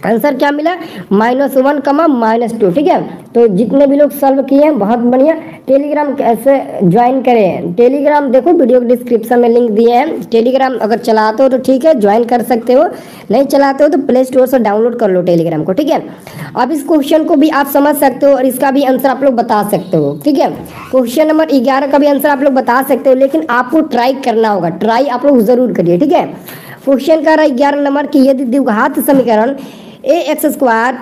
आंसर क्या मिला? -1, -2, ठीक है। तो जितने भी लोग सॉल्व किए हैं बहुत बढ़िया। टेलीग्राम कैसे ज्वाइन करें? टेलीग्राम देखो वीडियो के डिस्क्रिप्शन में लिंक दिए हैं। टेलीग्राम अगर चलाते हो तो ठीक है ज्वाइन कर सकते हो, नहीं चलाते हो तो प्ले स्टोर से डाउनलोड कर लो टेलीग्राम को, ठीक है। अब इस क्वेश्चन को भी आप समझ सकते हो और इसका भी आंसर आप लोग बता सकते हो, ठीक है। क्वेश्चन नंबर 11 का भी आंसर आप लोग बता सकते हो, लेकिन आपको ट्राई करना होगा, ट्राई आप लोग जरूर करिए, ठीक है। क्वेश्चन का रहा 11 नंबर की, यदि द्विघात समीकरण ax²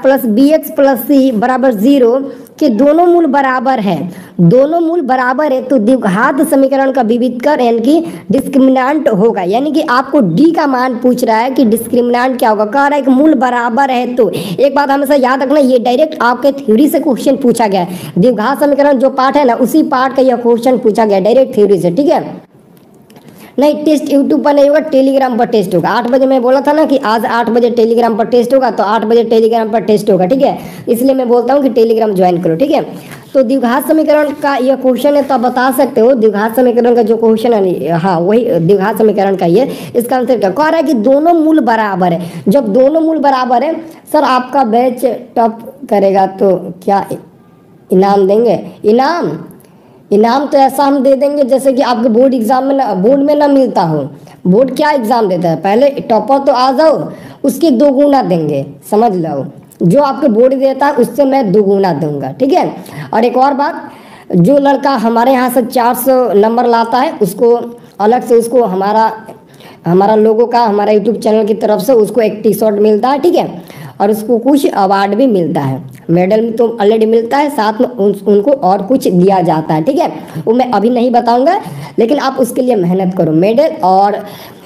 + bx + c = 0 के दोनों मूल बराबर है, दोनों मूल बराबर है तो द्विघात समीकरण का विविधकर यानी कि डिस्क्रिमिनेंट होगा। यानी कि आपको डी का मान पूछ रहा है कि डिस्क्रिमिनेंट क्या होगा, कह रहा है कि मूल बराबर है। तो एक बात हमेशा याद रखना, ये डायरेक्ट आपके थ्योरी से क्वेश्चन पूछा गया है। द्विघात समीकरण जो पार्ट है ना, उसी पार्ट का यह क्वेश्चन पूछा गया डायरेक्ट थ्योरी से, ठीक है। नहीं टेस्ट यूट्यूब पर नहीं होगा, टेलीग्राम पर टेस्ट होगा। 8 बजे मैं बोला था ना कि आज 8 बजे टेलीग्राम पर टेस्ट होगा, तो 8 बजे टेलीग्राम पर टेस्ट होगा, ठीक है। इसलिए मैं बोलता हूँ कि टेलीग्राम ज्वाइन करो, ठीक है। तो द्विघात समीकरण का यह क्वेश्चन है तो आप बता सकते हो द्विघात समीकरण का जो क्वेश्चन है, हाँ वही द्विघात समीकरण का ये। इसका आंसर क्या कह रहा है कि दोनों मूल बराबर है। जब दोनों मूल बराबर है सर आपका बैच टॉप करेगा तो क्या इनाम देंगे? इनाम तो ऐसा हम दे देंगे जैसे कि आपके बोर्ड एग्जाम में ना, बोर्ड में ना मिलता हो। बोर्ड क्या एग्जाम देता है, पहले टॉपर तो आ जाओ, उसके 2 गुना देंगे, समझ लो। जो आपके बोर्ड देता है उससे मैं 2 गुना दूंगा, ठीक है। और एक और बात, जो लड़का हमारे यहाँ से 400 नंबर लाता है उसको अलग से उसको हमारा लोगों का हमारा यूट्यूब चैनल की तरफ से उसको एक टी-शर्ट मिलता है, ठीक है। और उसको कुछ अवार्ड भी मिलता है, मेडल तो ऑलरेडी मिलता है, साथ में उनको और कुछ दिया जाता है, ठीक है। वो मैं अभी नहीं बताऊंगा, लेकिन आप उसके लिए मेहनत करो। मेडल और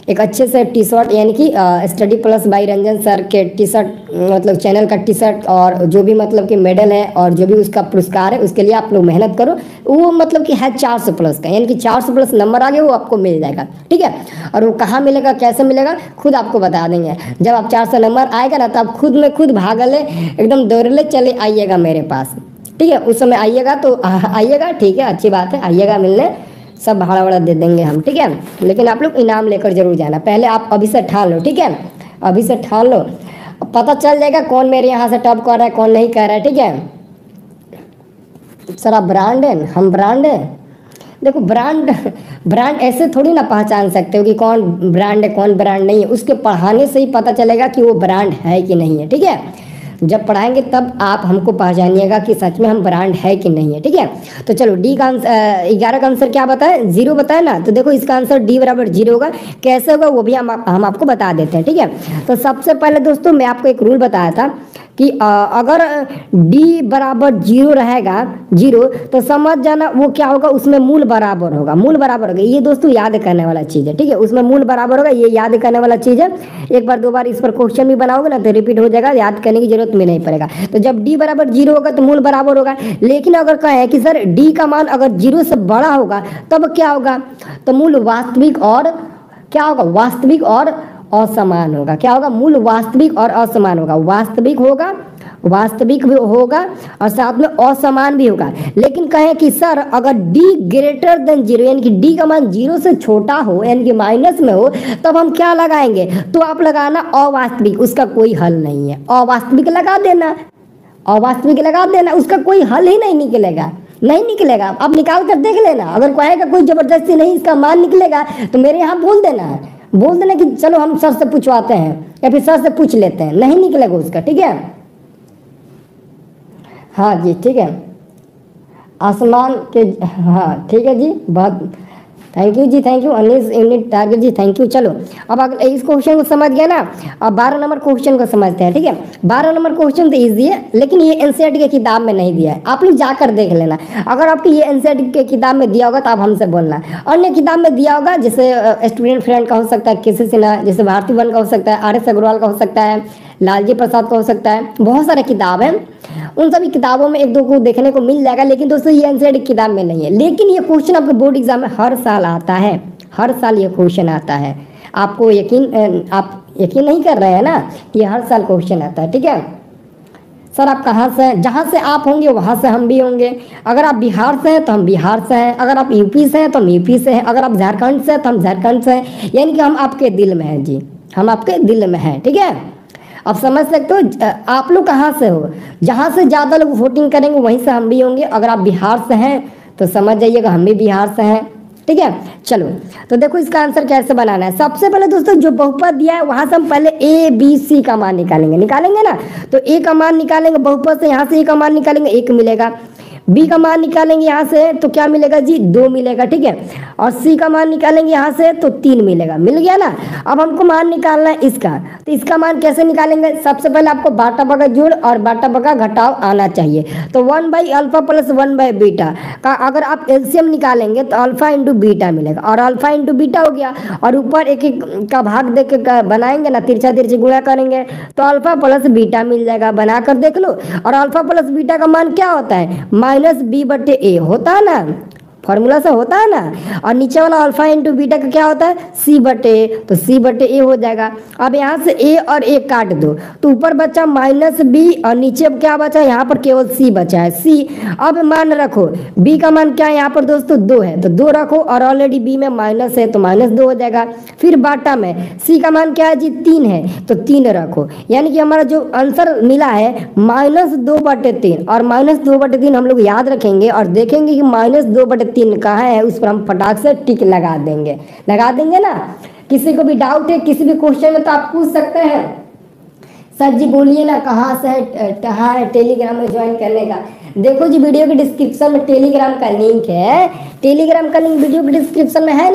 एक अच्छे से टी-शर्ट यानी कि study plus by Ranjan sir के टी-शर्ट मतलब चैनल का टी-शर्ट और जो भी मतलब कि मेडल है और जो भी उसका पुरस्कार है उसके लिए आप लोग मेहनत करो। वो मतलब कि है 400 प्लस का, यानी कि 400 प्लस नंबर आ गए वो आपको मिल जाएगा, ठीक है। और वो कहाँ मिलेगा कैसे मिलेगा खुद आपको बता देंगे। जब आप 400 नंबर आएगा ना तो आप खुद में खुद भागले एकदम दौड़ले चले आइएगा मेरे पास, ठीक है। उस समय आइएगा तो आइएगा, ठीक है, अच्छी बात है, आइएगा मिलने, सब भाड़ा वाड़ा दे देंगे हम, ठीक है। लेकिन आप लोग इनाम लेकर जरूर जाना। पहले आप अभी से ठान लो, ठीक है, अभी से ठान लो, पता चल जाएगा कौन मेरे यहाँ से टॉप कर रहा है कौन नहीं कर रहा है, ठीक है। सर आप ब्रांड है, हम ब्रांड है। देखो ब्रांड ऐसे थोड़ी ना पहचान सकते हो कि कौन ब्रांड है कौन ब्रांड नहीं है, उसके पढ़ाने से ही पता चलेगा कि वो ब्रांड है कि नहीं है, ठीक है। जब पढ़ाएंगे तब आप हमको पहचानिएगा कि सच में हम ब्रांड है कि नहीं है, ठीक है। तो चलो डी का आंसर 11 का आंसर क्या बताए? 0 बताए ना। तो देखो इसका आंसर डी बराबर 0 होगा। कैसे होगा वो भी हम आपको बता देते हैं, ठीक है। तो सबसे पहले दोस्तों मैं आपको एक रूल बताया था कि अगर डी बराबर 0 रहेगा 0 तो समझ जाना वो क्या होगा, उसमें मूल बराबर होगा, मूल बराबर होगा। ये दोस्तों याद करने वाला चीज़ है, ठीक है। उसमें मूल बराबर होगा, ये याद करने वाला चीज़ है। एक बार 2 बार इस पर क्वेश्चन भी बनाओगे ना तो रिपीट हो जाएगा, याद करने की जरूरत में नहीं पड़ेगा। तो जब डी बराबर 0 होगा तो मूल बराबर होगा। लेकिन अगर कहें कि सर डी का मान अगर 0 से बड़ा होगा तब क्या होगा, तो मूल वास्तविक और क्या होगा, वास्तविक और असमान होगा। क्या होगा, मूल वास्तविक और असमान होगा। वास्तविक होगा वास्तविक भी होगा और साथ में असमान भी होगा। लेकिन कहें कि सर अगर डी ग्रेटर देन जीरो यानी कि डी का मान जीरो से छोटा हो यानी कि माइनस में हो तब हम क्या लगाएंगे, तो आप लगाना अवास्तविक, उसका कोई हल नहीं है। अवास्तविक लगा देना, अवास्तविक लगा देना, उसका कोई हल ही नहीं निकलेगा, नहीं निकलेगा। आप निकाल कर देख लेना, अगर कहेगा कोई जबरदस्ती नहीं इसका मान निकलेगा तो मेरे यहाँ बोल देना है, बोल देना कि चलो हम सर से पूछवाते हैं या फिर सर से पूछ लेते हैं, नहीं निकलेगा उसका। ठीक है, हाँ जी ठीक है, आसमान के, हाँ ठीक है जी, बहुत थैंक यू जी, thank you Anis unit target ji, thank you. चलो अब अगर इस क्वेश्चन को समझ गया ना, अब 12 नंबर क्वेश्चन को समझते हैं। ठीक है, 12 नंबर क्वेश्चन तो ईजी है, लेकिन ये एनसीईआरटी के किताब में नहीं दिया है, आप लोग जाकर देख लेना। अगर आपकी ये एनसीईआरटी के किताब में दिया होगा तो आप हमसे बोलना, अन्य किताब में दिया होगा जैसे स्टूडेंट फ्रेंड का हो सकता है, किसी से ना जैसे भारती वन का हो सकता है, RS अग्रवाल का हो सकता है, लालजी प्रसाद का हो सकता है, बहुत सारे किताब हैं, उन सभी किताबों में एक दो को देखने को मिल जाएगा। लेकिन दोस्तों ये एनसीईआरटी किताब में नहीं है, लेकिन ये क्वेश्चन आपके बोर्ड एग्जाम में हर साल आता है, हर साल ये क्वेश्चन आता है। आपको यकीन, आप यकीन नहीं कर रहे हैं ना कि हर साल क्वेश्चन आता है। ठीक है सर, आप कहाँ से हैं, जहाँ से आप होंगे वहाँ से हम भी होंगे। अगर आप बिहार से हैं तो हम बिहार से हैं, अगर आप यूपी से हैं तो हम यूपी से हैं, अगर आप झारखंड से हैं तो हम झारखंड से हैं, यानी कि हम आपके दिल में हैं जी, हम आपके दिल में हैं। ठीक है, अब समझ सकते हो आप लोग कहाँ से हो, जहाँ से ज़्यादा लोग वोटिंग करेंगे वहीं से हम भी होंगे। अगर आप बिहार से हैं तो समझ जाइएगा हम भी बिहार से हैं। ठीक है, चलो तो देखो इसका आंसर कैसे बनाना है। सबसे पहले दोस्तों जो बहुपद दिया है वहां से हम पहले ए बी सी का मान निकालेंगे ना, तो ए का मान निकालेंगे बहुपद से, यहाँ से ए का मान निकालेंगे 1 मिलेगा, बी का मान निकालेंगे यहाँ से तो क्या मिलेगा जी 2 मिलेगा। ठीक है, और सी का मान निकालेंगे यहाँ से तो 3 मिलेगा, मिल गया ना। अब हमको मान निकालना है इसका, तो इसका मान कैसे निकालेंगे, सबसे पहले आपको बाटा बगा जोड़ और बाटा बगा घटाव आना चाहिए। तो 1/अल्फा प्लस 1/बीटा का अगर आप एलसीएम निकालेंगे तो अल्फा इंटू बीटा मिलेगा, और अल्फा इंटू बीटा हो गया, और ऊपर एक एक का भाग देख के बनाएंगे ना, तिरछा तिरछी गुणा करेंगे तो अल्फा प्लस बीटा मिल जाएगा, बनाकर देख लो। और अल्फा प्लस बीटा का मान क्या होता है, -b/a होता है ना, फॉर्मूला से होता है ना। और नीचे वाला अल्फा इंटू बीटा का क्या होता है c/a, तो c/a हो जाएगा। अब यहाँ से a और a काट दो तो ऊपर बचा -b और नीचे अब क्या बचा, यहाँ पर केवल c बचा है, c। अब मान रखो b का मान क्या है यहाँ पर दोस्तों 2 है, तो 2 रखो, और ऑलरेडी b में माइनस है तो -2 हो जाएगा। फिर बाटा में c का मान क्या है जी 3 है, तो 3 रखो, यानी कि हमारा जो आंसर मिला है -2/3, और -2/3 हम लोग याद रखेंगे और देखेंगे कि -2/3 कहाँ है, उस पर हम फटाक से टिक लगा देंगे ना। किसी को भी डाउट है किसी भी क्वेश्चन में तो आप पूछ सकते हैं, सर जी बोलिए ना कहाँ से है टेलीग्राम में ज्वाइन करने का। देखो जी वीडियो के डिस्क्रिप्शन में टेलीग्राम का लिंक है, टेलीग्राम का लिंक वीडियो के डिस्क्रिप्शन में है,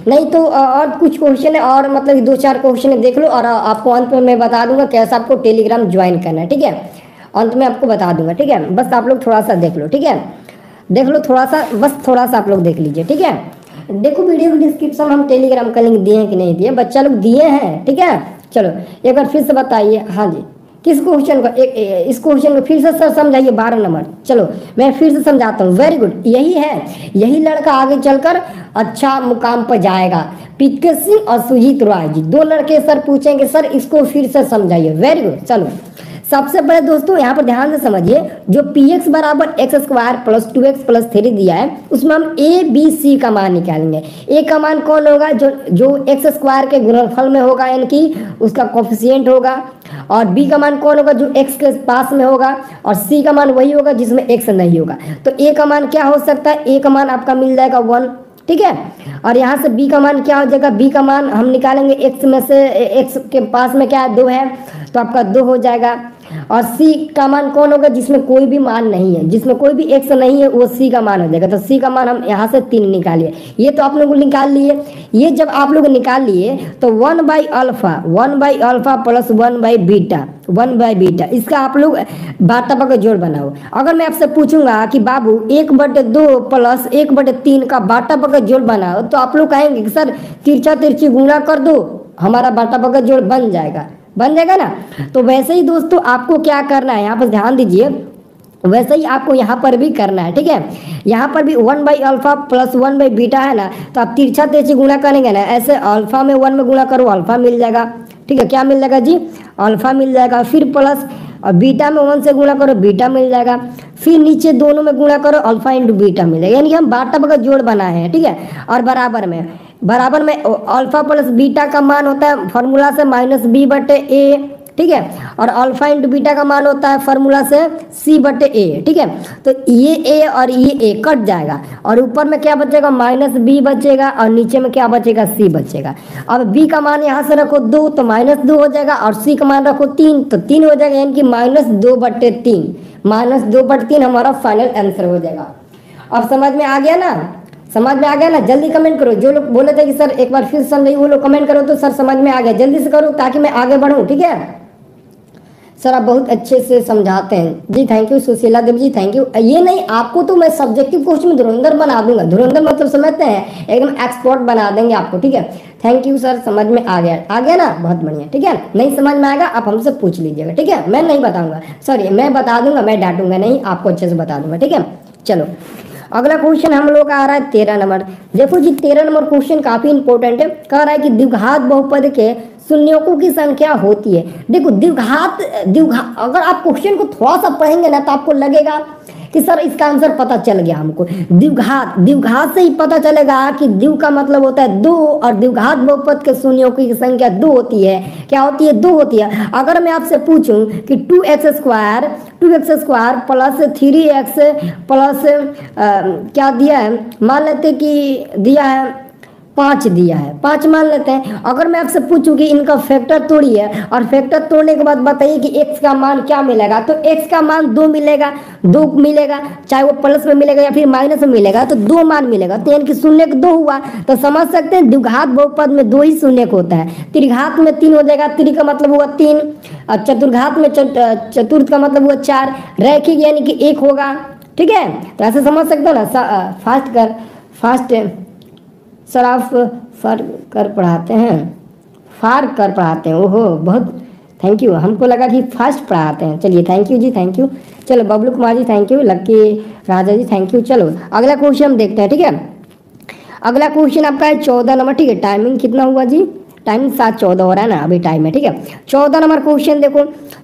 नहीं तो और कुछ क्वेश्चन है और मतलब 2-4 क्वेश्चन देख लो, और आपको अंत में मैं बता दूंगा कैसे आपको टेलीग्राम ज्वाइन करना है। ठीक है, अंत में आपको बता दूंगा। ठीक है, बस आप लोग थोड़ा सा देख लो। ठीक है, देख लो थोड़ा सा, बस थोड़ा सा आप लोग देख लीजिए। ठीक है, देखो वीडियो के डिस्क्रिप्शन में हम टेलीग्राम का लिंक दिए हैं कि नहीं दिए, बच्चा लोग दिए हैं। ठीक है, चलो एक बार फिर से बताइए। हाँ जी, किस क्वेश्चन को, इस क्वेश्चन को फिर से सर समझाइए 12 नंबर। चलो मैं फिर से समझाता हूँ, वेरी गुड, यही है, यही लड़का आगे चलकर अच्छा मुकाम पर जाएगा। पीके सिंह और सुजीत रॉय जी, 2 लड़के सर पूछेंगे, सर इसको फिर से समझाइए। वेरी गुड, चलो सबसे पहले दोस्तों यहाँ पर ध्यान से समझिए, जो px बराबर x² प्लस 2x प्लस 3 दिया है उसमें हम a b c का मान निकालेंगे। a का मान कौन होगा, जो x² के गुणनफल में होगा, यानी कि उसका कोफिशिएंट होगा, और b का मान कौन होगा, जो x के पास में होगा, और c का मान वही होगा जिसमें x नहीं होगा। तो a का मान क्या हो सकता है, a का मान आपका मिल जाएगा 1। ठीक है, और यहाँ से b का मान क्या हो जाएगा, b का मान हम निकालेंगे x में से, x के पास में क्या है 2 है, तो आपका 2 हो जाएगा। और c का मान कौन होगा, जिसमें कोई भी मान नहीं है, जिसमें कोई भी x नहीं है वो c का मान हो जाएगा। तो c का मान हम यहाँ से 3 निकालिए, ये तो आप लोग निकाल लिए। ये जब आप लोग निकाल लिए तो 1/अल्फा प्लस 1/बीटा, इसका आप लोग बाटा बगा जोड़ बनाओ। अगर मैं आपसे पूछूंगा कि बाबू 1/2 प्लस 1/3 का बाटा बगा जोड़ बनाओ, तो आप लोग कहेंगे कि सर तिरछा तिरछी गुणा कर दो, हमारा बाटा बगा जोड़ बन जाएगा ना। तो वैसे ही दोस्तों आपको क्या करना है, यहाँ पर ध्यान दीजिए, वैसे ही आपको यहाँ पर भी करना है। ठीक है, यहाँ पर भी 1/अल्फा प्लस 1/बीटा है ना, तो आप तिरछा तिरछी गुणा करेंगे ना, ऐसे अल्फा में 1 में गुणा करो, अल्फा मिल जाएगा। ठीक है, क्या मिल जाएगा जी, अल्फा मिल जाएगा। फिर प्लस और बीटा में 1 से गुणा करो बीटा मिल जाएगा, फिर नीचे दोनों में गुणा करो अल्फा इंटू बीटा मिलेगा, यानी कि हम बाटा का जोड़ बनाए हैं, ठीक है। और बराबर में अल्फा प्लस बीटा का मान होता है फॉर्मूला से -b/a, ठीक है। और अल्फा इंटू बीटा का मान होता है फॉर्मूला से c/a, ठीक है। तो ये a और ये a कट जाएगा और ऊपर में क्या बचेगा -b बचेगा और नीचे में क्या बचेगा c बचेगा। अब b का मान यहाँ से रखो 2 तो -2 हो जाएगा और c का मान रखो 3 तो 3 हो जाएगा, यानी कि -2/3, -2/3 हमारा फाइनल आंसर हो जाएगा। अब समझ में आ गया ना, समझ में आ गया ना? जल्दी कमेंट करो, जो लोग बोले थे कि सर एक बार फिर समझाइए वो लोग कमेंट करो तो सर समझ में आ गया, जल्दी से करो ताकि मैं आगे बढ़ूं, ठीक है। सर आप बहुत अच्छे से समझाते हैं जी, thank you. Sushila Devi ji thank you. ये नहीं, आपको तो मैं सब्जेक्टिव क्वेश्चन में धुरंधर बना दूंगा, धुरंधर मतलब समझते हैं, एकदम एक्सपर्ट बना देंगे आपको, ठीक है। थैंक यू सर, समझ में आ गया ना, बहुत बढ़िया, ठीक है। नहीं समझ में आएगा आप हमसे पूछ लीजिएगा, ठीक है। मैं नहीं बताऊंगा, सॉरी मैं बता दूंगा, मैं डांटूंगा नहीं, आपको अच्छे से बता दूंगा, ठीक है। चलो अगला क्वेश्चन हम लोग का आ रहा है 13 नंबर। देखो जी 13 नंबर क्वेश्चन काफी इंपॉर्टेंट है। कह रहा है कि द्विघात बहुपद के शून्यकों की संख्या होती है। देखो द्विघात अगर आप क्वेश्चन को थोड़ा सा पढ़ेंगे ना तो आपको लगेगा कि सर इसका आंसर पता चल गया हमको। द्विघात से ही पता चलेगा कि द्विव का मतलब होता है 2 और द्विघात बहुपद के शून्यों की संख्या 2 होती है। क्या होती है? 2 होती है। अगर मैं आपसे पूछूं कि 2x² प्लस 3x प्लस क्या दिया है, मान लेते कि दिया है 5 दिया है, 5 मान लेते हैं। अगर मैं आपसे पूछूं कि इनका फैक्टर तोड़िए और फैक्टर तोड़ने के बाद बताइए कि x का मान क्या मिलेगा, तो x का मान 2 मिलेगा, चाहे वो प्लस में मिलेगा या फिर माइनस में मिलेगा, तो 2 मान मिलेगा। तो यानी कि शून्य 2 हुआ, तो समझ सकते हैं द्विघात बहुपद में 2 ही शून्य होता है। त्रिघात में 3 हो जाएगा, त्रि का मतलब हुआ 3, और चतुर्घात में चतुर्थ का मतलब हुआ 4, रैखिक यानी कि 1 होगा, ठीक है। तो ऐसे समझ सकते हो ना। फास्ट सर आप फार कर पढ़ाते हैं, ओहो बहुत थैंक यू, हमको लगा कि फास्ट पढ़ाते हैं। चलिए थैंक यू जी, थैंक यू। चलो Bablu Kumar ji thank you, Lucky Raja ji thank you. चलो अगला क्वेश्चन हम देखते हैं, ठीक है। अगला क्वेश्चन आपका है 14 नंबर, ठीक है। टाइमिंग कितना हुआ जी? टाइम 7:14 हो रहा है ना, अभी टाइम है, ठीक है। 14 नंबर क्वेश्चन देखो,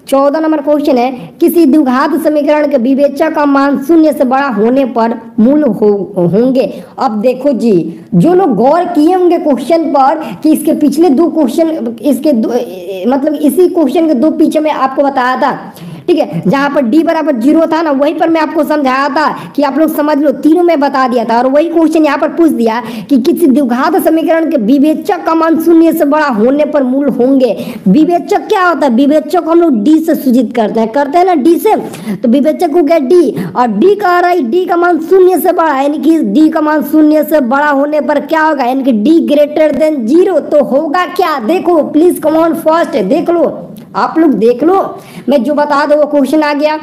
14 नंबर क्वेश्चन है किसी द्विघात समीकरण के विवेचक का मान 0 से बड़ा होने पर मूल होंगे। अब देखो जी, जो लोग गौर किए होंगे क्वेश्चन पर कि इसके पिछले 2 क्वेश्चन मतलब इसी क्वेश्चन के 2 पीछे में आपको बताया था, ठीक है। जहां पर d बराबर 0 था ना, वहीं पर मैं आपको समझाया था कि आप लोग समझ लो, तीनों में बता दिया था। और वही क्वेश्चन यहाँ पर पूछ दिया कि किसी द्विघात समीकरण के विवेचक का मान 0 से बड़ा होने पर मूल होंगे। विवेचक क्या होता है? विवेचक को हम लोग d से सूचित करते हैं ना, d से। तो विवेचक को क्या d, और d कह रहा है d का मान 0 से बड़ा, यानी कि d का मान 0 से बड़ा होने पर क्या होगा, यानी कि d ग्रेटर देन 0। तो होगा क्या? देखो प्लीज कम ऑन फास्ट, देख लो आप लोग, देख लो, मैं जो बता दो वो क्वेश्चन आ गया।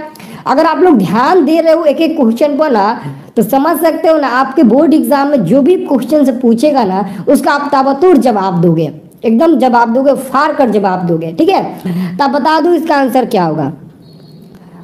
अगर आप लोग ध्यान दे रहे हो एक एक क्वेश्चन पर ना, तो समझ सकते हो ना, आपके बोर्ड एग्जाम में जो भी क्वेश्चन से पूछेगा ना, उसका आप ताबतोड़ जवाब दोगे, एकदम जवाब दोगे, फाड़ कर जवाब दोगे, ठीक है। तब बता दो इसका आंसर क्या होगा।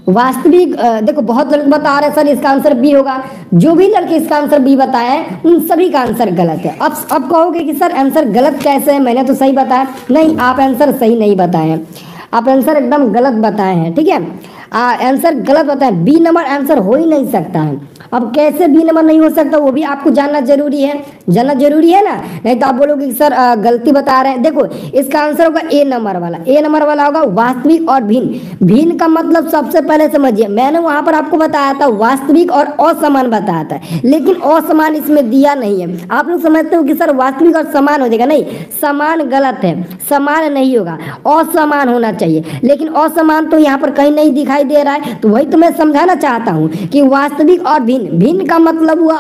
वास्तविक देखो बहुत लोग बता रहे हैं सर इसका आंसर बी होगा। जो भी लड़के इसका आंसर बी बताए उन सभी का आंसर गलत है। अब कहोगे कि सर आंसर गलत कैसे है, मैंने तो सही बताया। नहीं, आप आंसर सही नहीं बताए हैं, आप आंसर एकदम गलत बताए हैं, ठीक है। आंसर गलत बताए, बी नंबर आंसर हो ही नहीं सकता है। अब कैसे बी नंबर नहीं हो सकता वो भी आपको जानना जरूरी है, जानना जरूरी है ना, नहीं तो आप बोलोगे कि सर गलती बता रहे हैं। देखो इसका आंसर होगा ए नंबर वाला, ए नंबर वाला होगा वास्तविक और भिन्न। भिन्न का मतलब सबसे पहले समझिए, मैंने वहां पर आपको बताया था वास्तविक और असमान बताया था, लेकिन असमान इसमें दिया नहीं है। आप लोग समझते हो कि सर वास्तविक और समान हो जाएगा, नहीं, समान गलत है, समान नहीं होगा, असमान होना चाहिए। लेकिन असमान तो यहाँ पर कहीं नहीं दिखाई दे रहा है, तो वही तो मैं समझाना चाहता हूँ कि वास्तविक और भिन्न, भिन्न का मतलब हुआ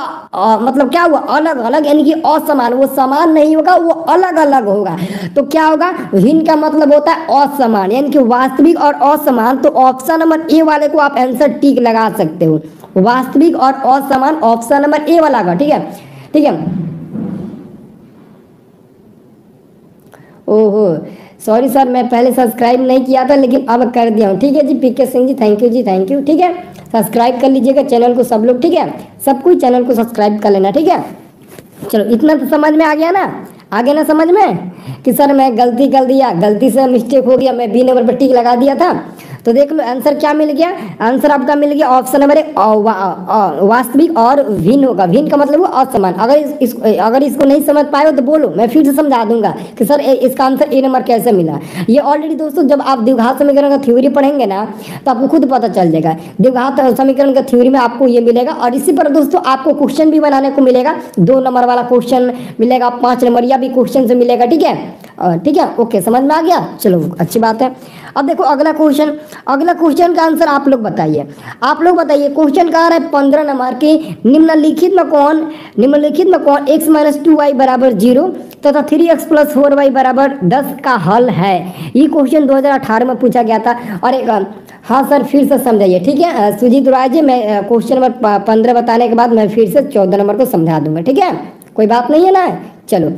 मतलब क्या हुआ, अलग अलग, यानी कि असमान, वो समान नहीं होगा, वो अलग अलग होगा। तो क्या होगा, भिन्न का मतलब होता है असमान, यानी कि वास्तविक और असमान। तो ऑप्शन नंबर ए वाले को आप आंसर टिक लगा सकते हो, वास्तविक और असमान, ऑप्शन नंबर ए वाला का, ठीक है, ठीक है। ओहो सॉरी सर, मैं पहले सब्सक्राइब नहीं किया था लेकिन अब कर दिया हूँ, ठीक है जी। PK Singh ji thank you जी, थैंक यू, ठीक है। सब्सक्राइब कर लीजिएगा चैनल को सब लोग, ठीक है, सब कोई चैनल को सब्सक्राइब कर लेना, ठीक है। चलो इतना तो समझ में आ गया ना, आगे ना समझ में कि सर मैं गलती कर दिया, गलती से मिस्टेक हो गया, मैं बी नंबर पर टिक लगा दिया था। तो देख लो आंसर क्या मिल गया, आंसर आपका मिल गया ऑप्शन नंबर 1 वास्तविक और भिन्न होगा। भिन्न का मतलब हुआ असमान। अगर इसको नहीं समझ पाए हो तो बोलो, मैं फिर से समझा दूंगा कि सर इसका आंसर ए नंबर कैसे मिला। ये ऑलरेडी दोस्तों जब आप द्विघात समीकरण का थ्योरी पढ़ेंगे ना तो आपको खुद पता चल जाएगा। द्विघात समीकरण का थ्योरी में आपको ये मिलेगा और इसी पर दोस्तों आपको क्वेश्चन भी बनाने को मिलेगा। 2 नंबर वाला क्वेश्चन मिलेगा, 5 नंबरिया भी क्वेश्चन से मिलेगा। ठीक है, ठीक है, ओके, समझ में आ गया। चलो अच्छी बात है। अब देखो अगला क्वेश्चन का आंसर आप लोग बताइए। क्वेश्चन कह रहा है 15 नंबर के निम्नलिखित में कौन x - 2y बराबर 0 तथा 3x + 4y बराबर 10 का हल है। ये क्वेश्चन 2018 में पूछा गया था। और एक हाँ सर फिर से समझाइए। ठीक है सुजीत राय जी, मैं क्वेश्चन नंबर 15 बताने के बाद मैं फिर से 14 नंबर को समझा दूंगा। ठीक है, कोई बात नहीं है ना। चलो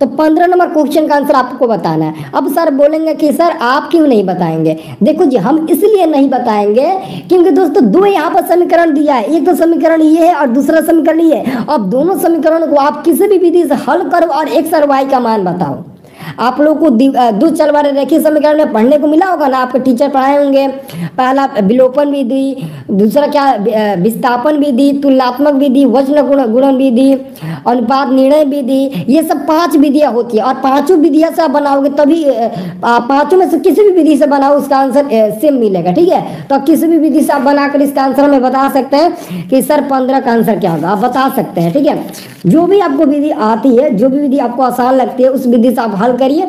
तो 15 नंबर क्वेश्चन का आंसर आपको बताना है। अब सर बोलेंगे कि सर आप क्यों नहीं बताएंगे। देखो जी हम इसलिए नहीं बताएंगे क्योंकि दोस्तों 2 यहाँ पर समीकरण दिया है। एक तो समीकरण ये है और दूसरा समीकरण ये है। अब दोनों समीकरणों को आप किसी भी विधि से हल करो और x और y का मान बताओ। आप लोग को दो चल वाले रेखीय समीकरण में पढ़ने को मिला होगा ना, आपके टीचर पढ़ाए होंगे। पहला विलोपन विधि, दूसरा क्या विस्थापन विधि, तुलनात्मक विधि, वजन गुणन विधि, अनुपात निर्णय विधि। ये सब 5 विधियां होती है और 5 विधियां से आप बनाओगे तभी 5 में से किसी भी विधि से बनाओ उसका आंसर सेम मिलेगा। ठीक है, तो किसी भी विधि से आप बनाकर इसका आंसर हमें बता सकते हैं कि सर 15 का आंसर क्या होगा, आप बता सकते हैं। ठीक है, जो भी आपको विधि आती है, जो भी विधि आपको आसान लगती है उस विधि से आप हल करिए।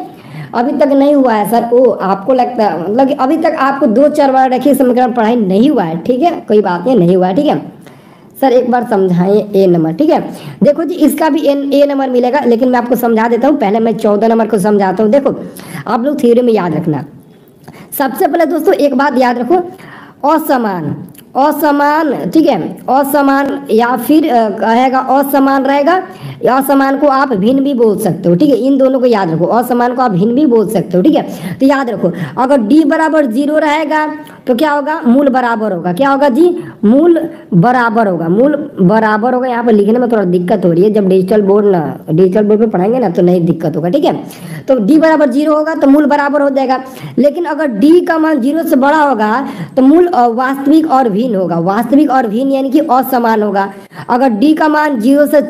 अभी तक नहीं हुआ है सर, ओ आपको लगता है मतलब अभी तक आपको 2-4 बार रेखीय समीकरण पढ़ाई नहीं हुआ है। ठीक है, कोई बात नहीं हुआ है। ठीक है सर एक बार समझाइए ए नंबर। ठीक है, देखो जी इसका भी ए नंबर मिलेगा, लेकिन मैं आपको समझा देता हूँ। पहले मैं 14 नंबर को समझाता हूँ। देखो आप लोग थ्योरी में याद रखना। सबसे पहले दोस्तों एक बात याद रखो, असमान, ठीक है, असमान या फिर कहेगा असमान रहेगा। असमान को आप भिन्न भी बोल सकते हो। ठीक है, इन दोनों को याद रखो। असमान को आप भिन्न भी बोल सकते हो। ठीक है, तो याद रखो अगर d बराबर 0 रहेगा तो क्या होगा, मूल बराबर होगा। क्या होगा जी, मूल बराबर होगा। यहाँ पर लिखने में थोड़ा दिक्कत हो रही है, जब डिजिटल बोर्ड पे पढ़ाएंगे ना तो नहीं दिक्कत होगा। ठीक है, तो d बराबर 0 होगा तो मूल बराबर हो जाएगा। लेकिन अगर d का मान 0 से बड़ा होगा तो मूल वास्तविक और भिन्न होगा। वास्तविक और भिन्न यानी कि असमान होगा। अगर d का मान 0 से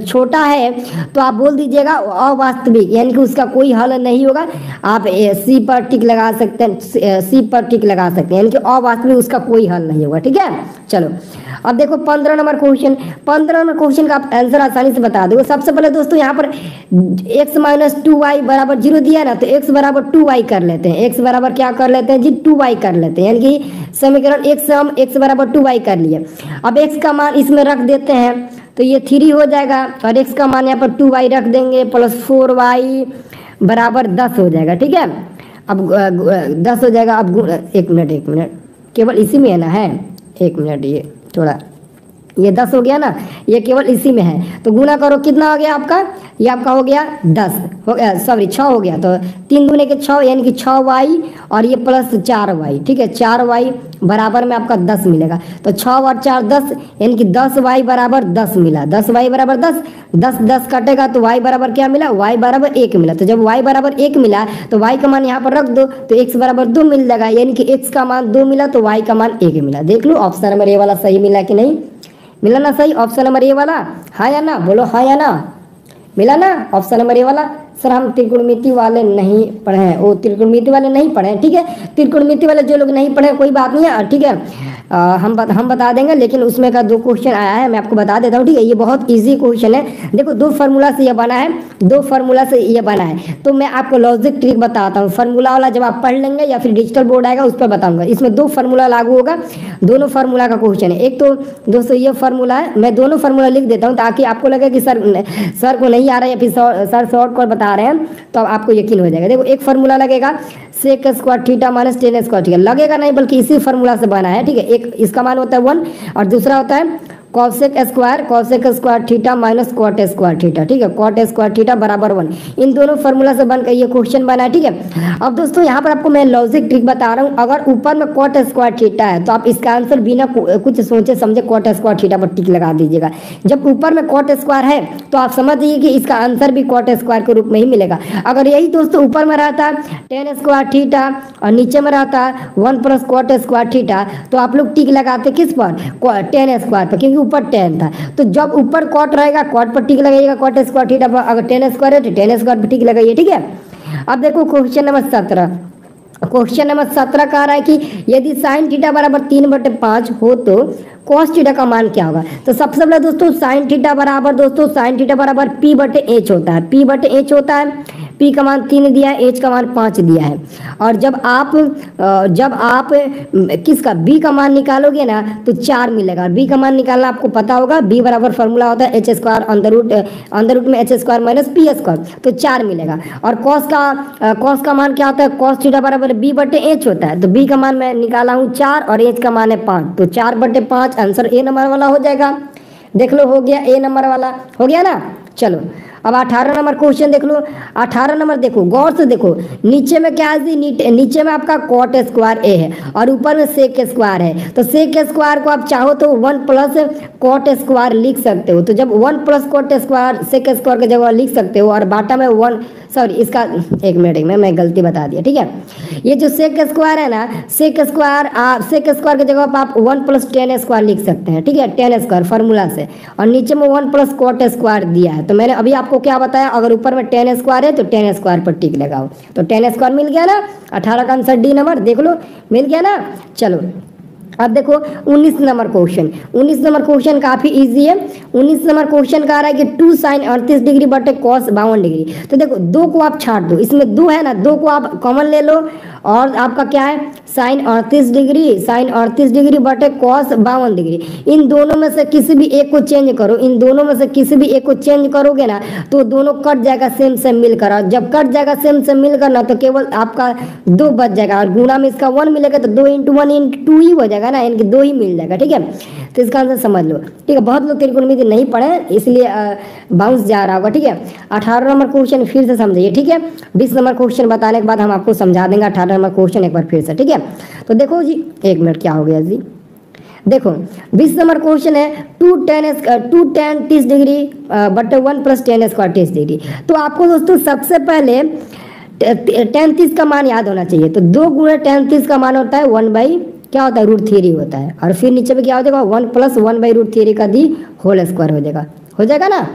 छोटा है तो आप बोल दीजिएगा अवास्तविक, यानी कि उसका कोई हल नहीं होगा। आप सी पर टिक लगा सकते हैं, यानी कि अवास्तविक, उसका कोई हल नहीं होगा। ठीक है, चलो अब देखो 15 नंबर क्वेश्चन का आप आंसर आसानी से बता दो। सबसे पहले दोस्तों यहाँ पर x - 2y बराबर 0 दिया ना, तो x बराबर 2y कर लेते हैं। x बराबर क्या कर लेते हैं जी, 2y कर लेते हैं, यानी कि समीकरण एक से हम x बराबर 2y कर लिए। अब x का मान इसमें रख देते हैं तो ये 3 हो जाएगा और x का मान यहाँ पर 2y रख देंगे प्लस 4y बराबर 10 हो जाएगा। ठीक है, अब 10 हो जाएगा। अब एक मिनट केवल इसी में है ना, है 1 मिनट, ये थोड़ा ये 10 हो गया ना, ये केवल इसी में है। तो गुना करो, कितना हो गया आपका, ये आपका हो गया 10 हो गया, सॉरी 6 हो गया। तो 3 दूने के 6 यानी कि 6y और ये प्लस 4y। ठीक है, 4y बराबर में आपका 10 मिलेगा। तो 6 और 4 10 यानी कि 10y बराबर 10 मिला। 10y बराबर 10 कटेगा तो y बराबर क्या मिला, y बराबर 1 मिला। तो जब y बराबर 1 मिला तो y का मान यहाँ पर रख दो तो x बराबर 2 मिल जाएगा, यानी कि x का मान 2 मिला तो y का मान 1 मिला। देख लो ऑप्शन नंबर ए वाला सही मिला कि नहीं, मिला ना सही ऑप्शन नंबर ए वाला, हाँ या ना, बोलो हाँ या ना, मिला ना ऑप्शन नंबर ए वाला। सर हम त्रिकोणमिति वाले नहीं पढ़े हैं, वो त्रिकोणमिति वाले नहीं पढ़े हैं। ठीक है, त्रिकोणमिति वाले जो लोग नहीं पढ़े कोई बात नहीं है। ठीक है, हम बता देंगे, लेकिन उसमें का 2 क्वेश्चन आया है, मैं आपको बता देता हूँ। ठीक है, ये बहुत इजी क्वेश्चन है। देखो 2 फार्मूला से ये बना है, तो मैं आपको लॉजिक ट्रिक बताता हूँ। फार्मूला वाला जब आप पढ़ लेंगे या फिर डिजिटल बोर्ड आएगा उस पर बताऊंगा। इसमें 2 फार्मूला लागू होगा, दोनों फार्मूला का क्वेश्चन है। एक तो दोस्तों ये फार्मूला है, मैं दोनों फार्मूला लिख देता हूँ ताकि आपको लगे कि सर को नहीं आ रहा है या फिर सर शॉर्ट कट बता रहे हैं, तो आपको यकीन हो जाएगा। देखो एक फार्मूला लगेगा sec square theta minus tan square. ठीक है, लगेगा नहीं बल्कि इसी फार्मूला से बना है। ठीक है, एक इसका मान होता है 1 और दूसरा होता है cosec square theta minus cot square theta, ठीक है, कॉट स्क्वायर थीटा बराबर 1। इन दोनों फॉर्मूला से बनकर ये क्वेश्चन बना है, ठीक है। अब दोस्तों यहाँ पर आपको मैं लॉजिक ट्रिक बता रहा हूँ, अगर ऊपर में कॉट स्क्वायर थीटा है तो आप इसका आंसर बिना कुछ सोचे समझे कॉट स्क्वायर थीटा पर टिक लगा दीजिएगा। जब ऊपर में कॉट स्क्वायर है तो आप समझ जाइए कि इसका आंसर भी कॉट स्क्वायर के रूप में ही मिलेगा। अगर यही दोस्तों ऊपर में रहता टेन स्क्वायर थीटा और नीचे में रहता 1 प्लस कॉट स्क्वायर थीटा, तो आप लोग टिक लगाते किस पर, टेन स्क्वायर पर, क्योंकि ऊपर टेन था। तो जब ऊपर कॉट रहेगा कॉट पर टिक लगाइएगा, कॉट स्क्वायर थीटा पर। अगर टेन स्क्वायर है तो टेन स्क्वायर पर टिक लगाइए, ठीक है। अब देखो क्वेश्चन नंबर 17। क्वेश्चन नंबर 17 कह रहा है कि यदि साइन थीटा बराबर 3/5 हो तो कॉस थीटा का मान क्या होगा। तो सबसे पहले दोस्तों साइन थीटा बराबर P/H होता है, P/H होता है। P का मान 3 दिया है, H का मान 5 दिया है। और जब आप किसका B का मान निकालोगे ना तो 4 मिलेगा। B का मान निकालना आपको पता होगा, B बराबर फॉर्मूला होता है H स्क्वायर अंडर रूट में H square minus P square, तो 4 मिलेगा। और कॉस का मान क्या होता है, कॉस थीटा बराबर B/H होता है। तो B का मान मैं निकाला हूँ 4 और H का मान है 5, तो 4/5 आंसर ए नंबर वाला हो जाएगा। देख लो हो गया, ए नंबर वाला हो गया ना। चलो अब 18 नंबर क्वेश्चन देख लो। 18 नंबर देखो, गौर से देखो, नीचे में क्या है, नीचे में आपका कॉट स्क्वायर ए है और ऊपर में सेक स्क्वायर है। तो सेक स्क्वायर को आप चाहो तो 1 प्लस कॉट स्क्वायर लिख सकते हो। तो जब 1 plus cot square sec square की जगह लिख सकते हो और बाटा में 1, सॉरी इसका एक मिनट में मैं गलती बता दिया, ठीक है। ये जो सेक स्क्वायर है ना, सेक स्क्वायर की जगह पर आप 1 प्लस टेन स्क्वायर लिख सकते हैं, ठीक है, टेन स्क्वायर फार्मूला से। और नीचे में 1 प्लस कॉट स्क्वायर दिया है। तो मैंने अभी आपको क्या बताया, अगर ऊपर में टेन स्क्वायर है तो टेन स्क्वायर पर टिक लगाओ। तो टेन स्क्वायर मिल गया ना। 18 का आंसर डी नंबर, देख लो मिल गया ना। चलो अब देखो 19 नंबर क्वेश्चन। 19 नंबर क्वेश्चन काफी इजी है। 19 नंबर क्वेश्चन कह रहा है कि 2 साइन 38 डिग्री बटे कॉस 52 डिग्री। तो देखो 2 को आप छाट दो, इसमें 2 है ना, 2 को आप कॉमन ले लो और आपका क्या है साइन 38 डिग्री बटे कॉस 52 डिग्री। इन दोनों में से किसी भी एक को चेंज करो, इन दोनों में से किसी भी एक को चेंज करोगे ना तो दोनों कट जाएगा सेम सेम मिलकर। और जब कट जाएगा सेम सेम मिलकर ना तो केवल आपका 2 बच जाएगा और गुना में इसका 1 मिलेगा तो 2 × 1 × 2 ही हो जाएगा ना, इनके 2 ही मिल जाएगा, ठीक है। तो इसका आंसर समझ लो, ठीक है। बहुत लोग त्रिकोणमिति नहीं पढ़े इसलिए बाउंस जा रहा होगा, ठीक है। 18 नंबर क्वेश्चन फिर से समझिए, ठीक है। 20 नंबर क्वेश्चन बताने के बाद हम आपको समझा देंगे 18 नंबर क्वेश्चन एक बार फिर से, ठीक है। तो देखो जी, एक मिनट क्या हो गया जी, देखो 20 नंबर क्वेश्चन है 2 tan 30 डिग्री बटे 1 प्लस टेन स्क्वायर 30 डिग्री। तो आपको दोस्तों सबसे पहले tan 30 का मान याद होना चाहिए। तो 2 गुणे tan 30 का मान होता है 1 क्या होता है √3 होता है। और फिर नीचे में क्या हो जाएगा 1 प्लस 1/√3 का दी होल स्क्वायर हो जाएगा ना।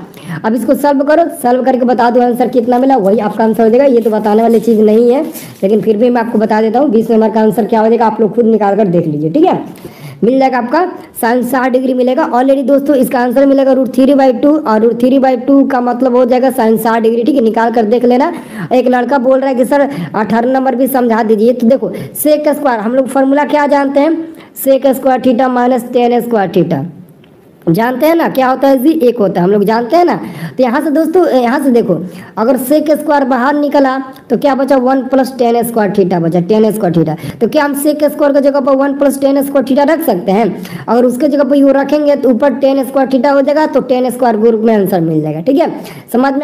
अब इसको सॉल्व करो, सॉल्व करके बता दो आंसर कितना मिला, वही आपका आंसर हो जाएगा। ये तो बताने वाली चीज़ नहीं है लेकिन फिर भी मैं आपको बता देता हूँ 20 नंबर का आंसर क्या हो जाएगा, आप लोग खुद निकाल कर देख लीजिए, ठीक है। मिल जाएगा आपका साइन 60 डिग्री मिलेगा। ऑलरेडी दोस्तों इसका आंसर मिलेगा √3/2 और √3/2 का मतलब हो जाएगा साइन 60 डिग्री, ठीक है। निकाल कर देख लेना। एक लड़का बोल रहा है कि सर 18 नंबर भी समझा दीजिए। तो देखो सेक स्क्वायर, हम लोग फॉर्मूला क्या जानते हैं, sec square theta minus tan square theta जानते हैं ना, क्या होता है जी, 1 होता है, हम लोग जानते हैं ना। तो यहाँ से दोस्तों, यहाँ से देखो अगर सेक स्क्वायर बाहर निकला तो क्या बचा 1 प्लस टेन स्क्वायर थीटा बचा, टेन स्क्वायर थीटा। तो क्या हम सेक स्क्वायर की जगह पर 1 प्लस टेन स्क्वायर थीटा रख सकते हैं। अगर उसके जगह पर यू रखेंगे तो ऊपर टेन स्क्वायर थीटा हो जाएगा, तो टेन स्क्वायर ग्रुप में आंसर मिल जाएगा, ठीक है। समझ में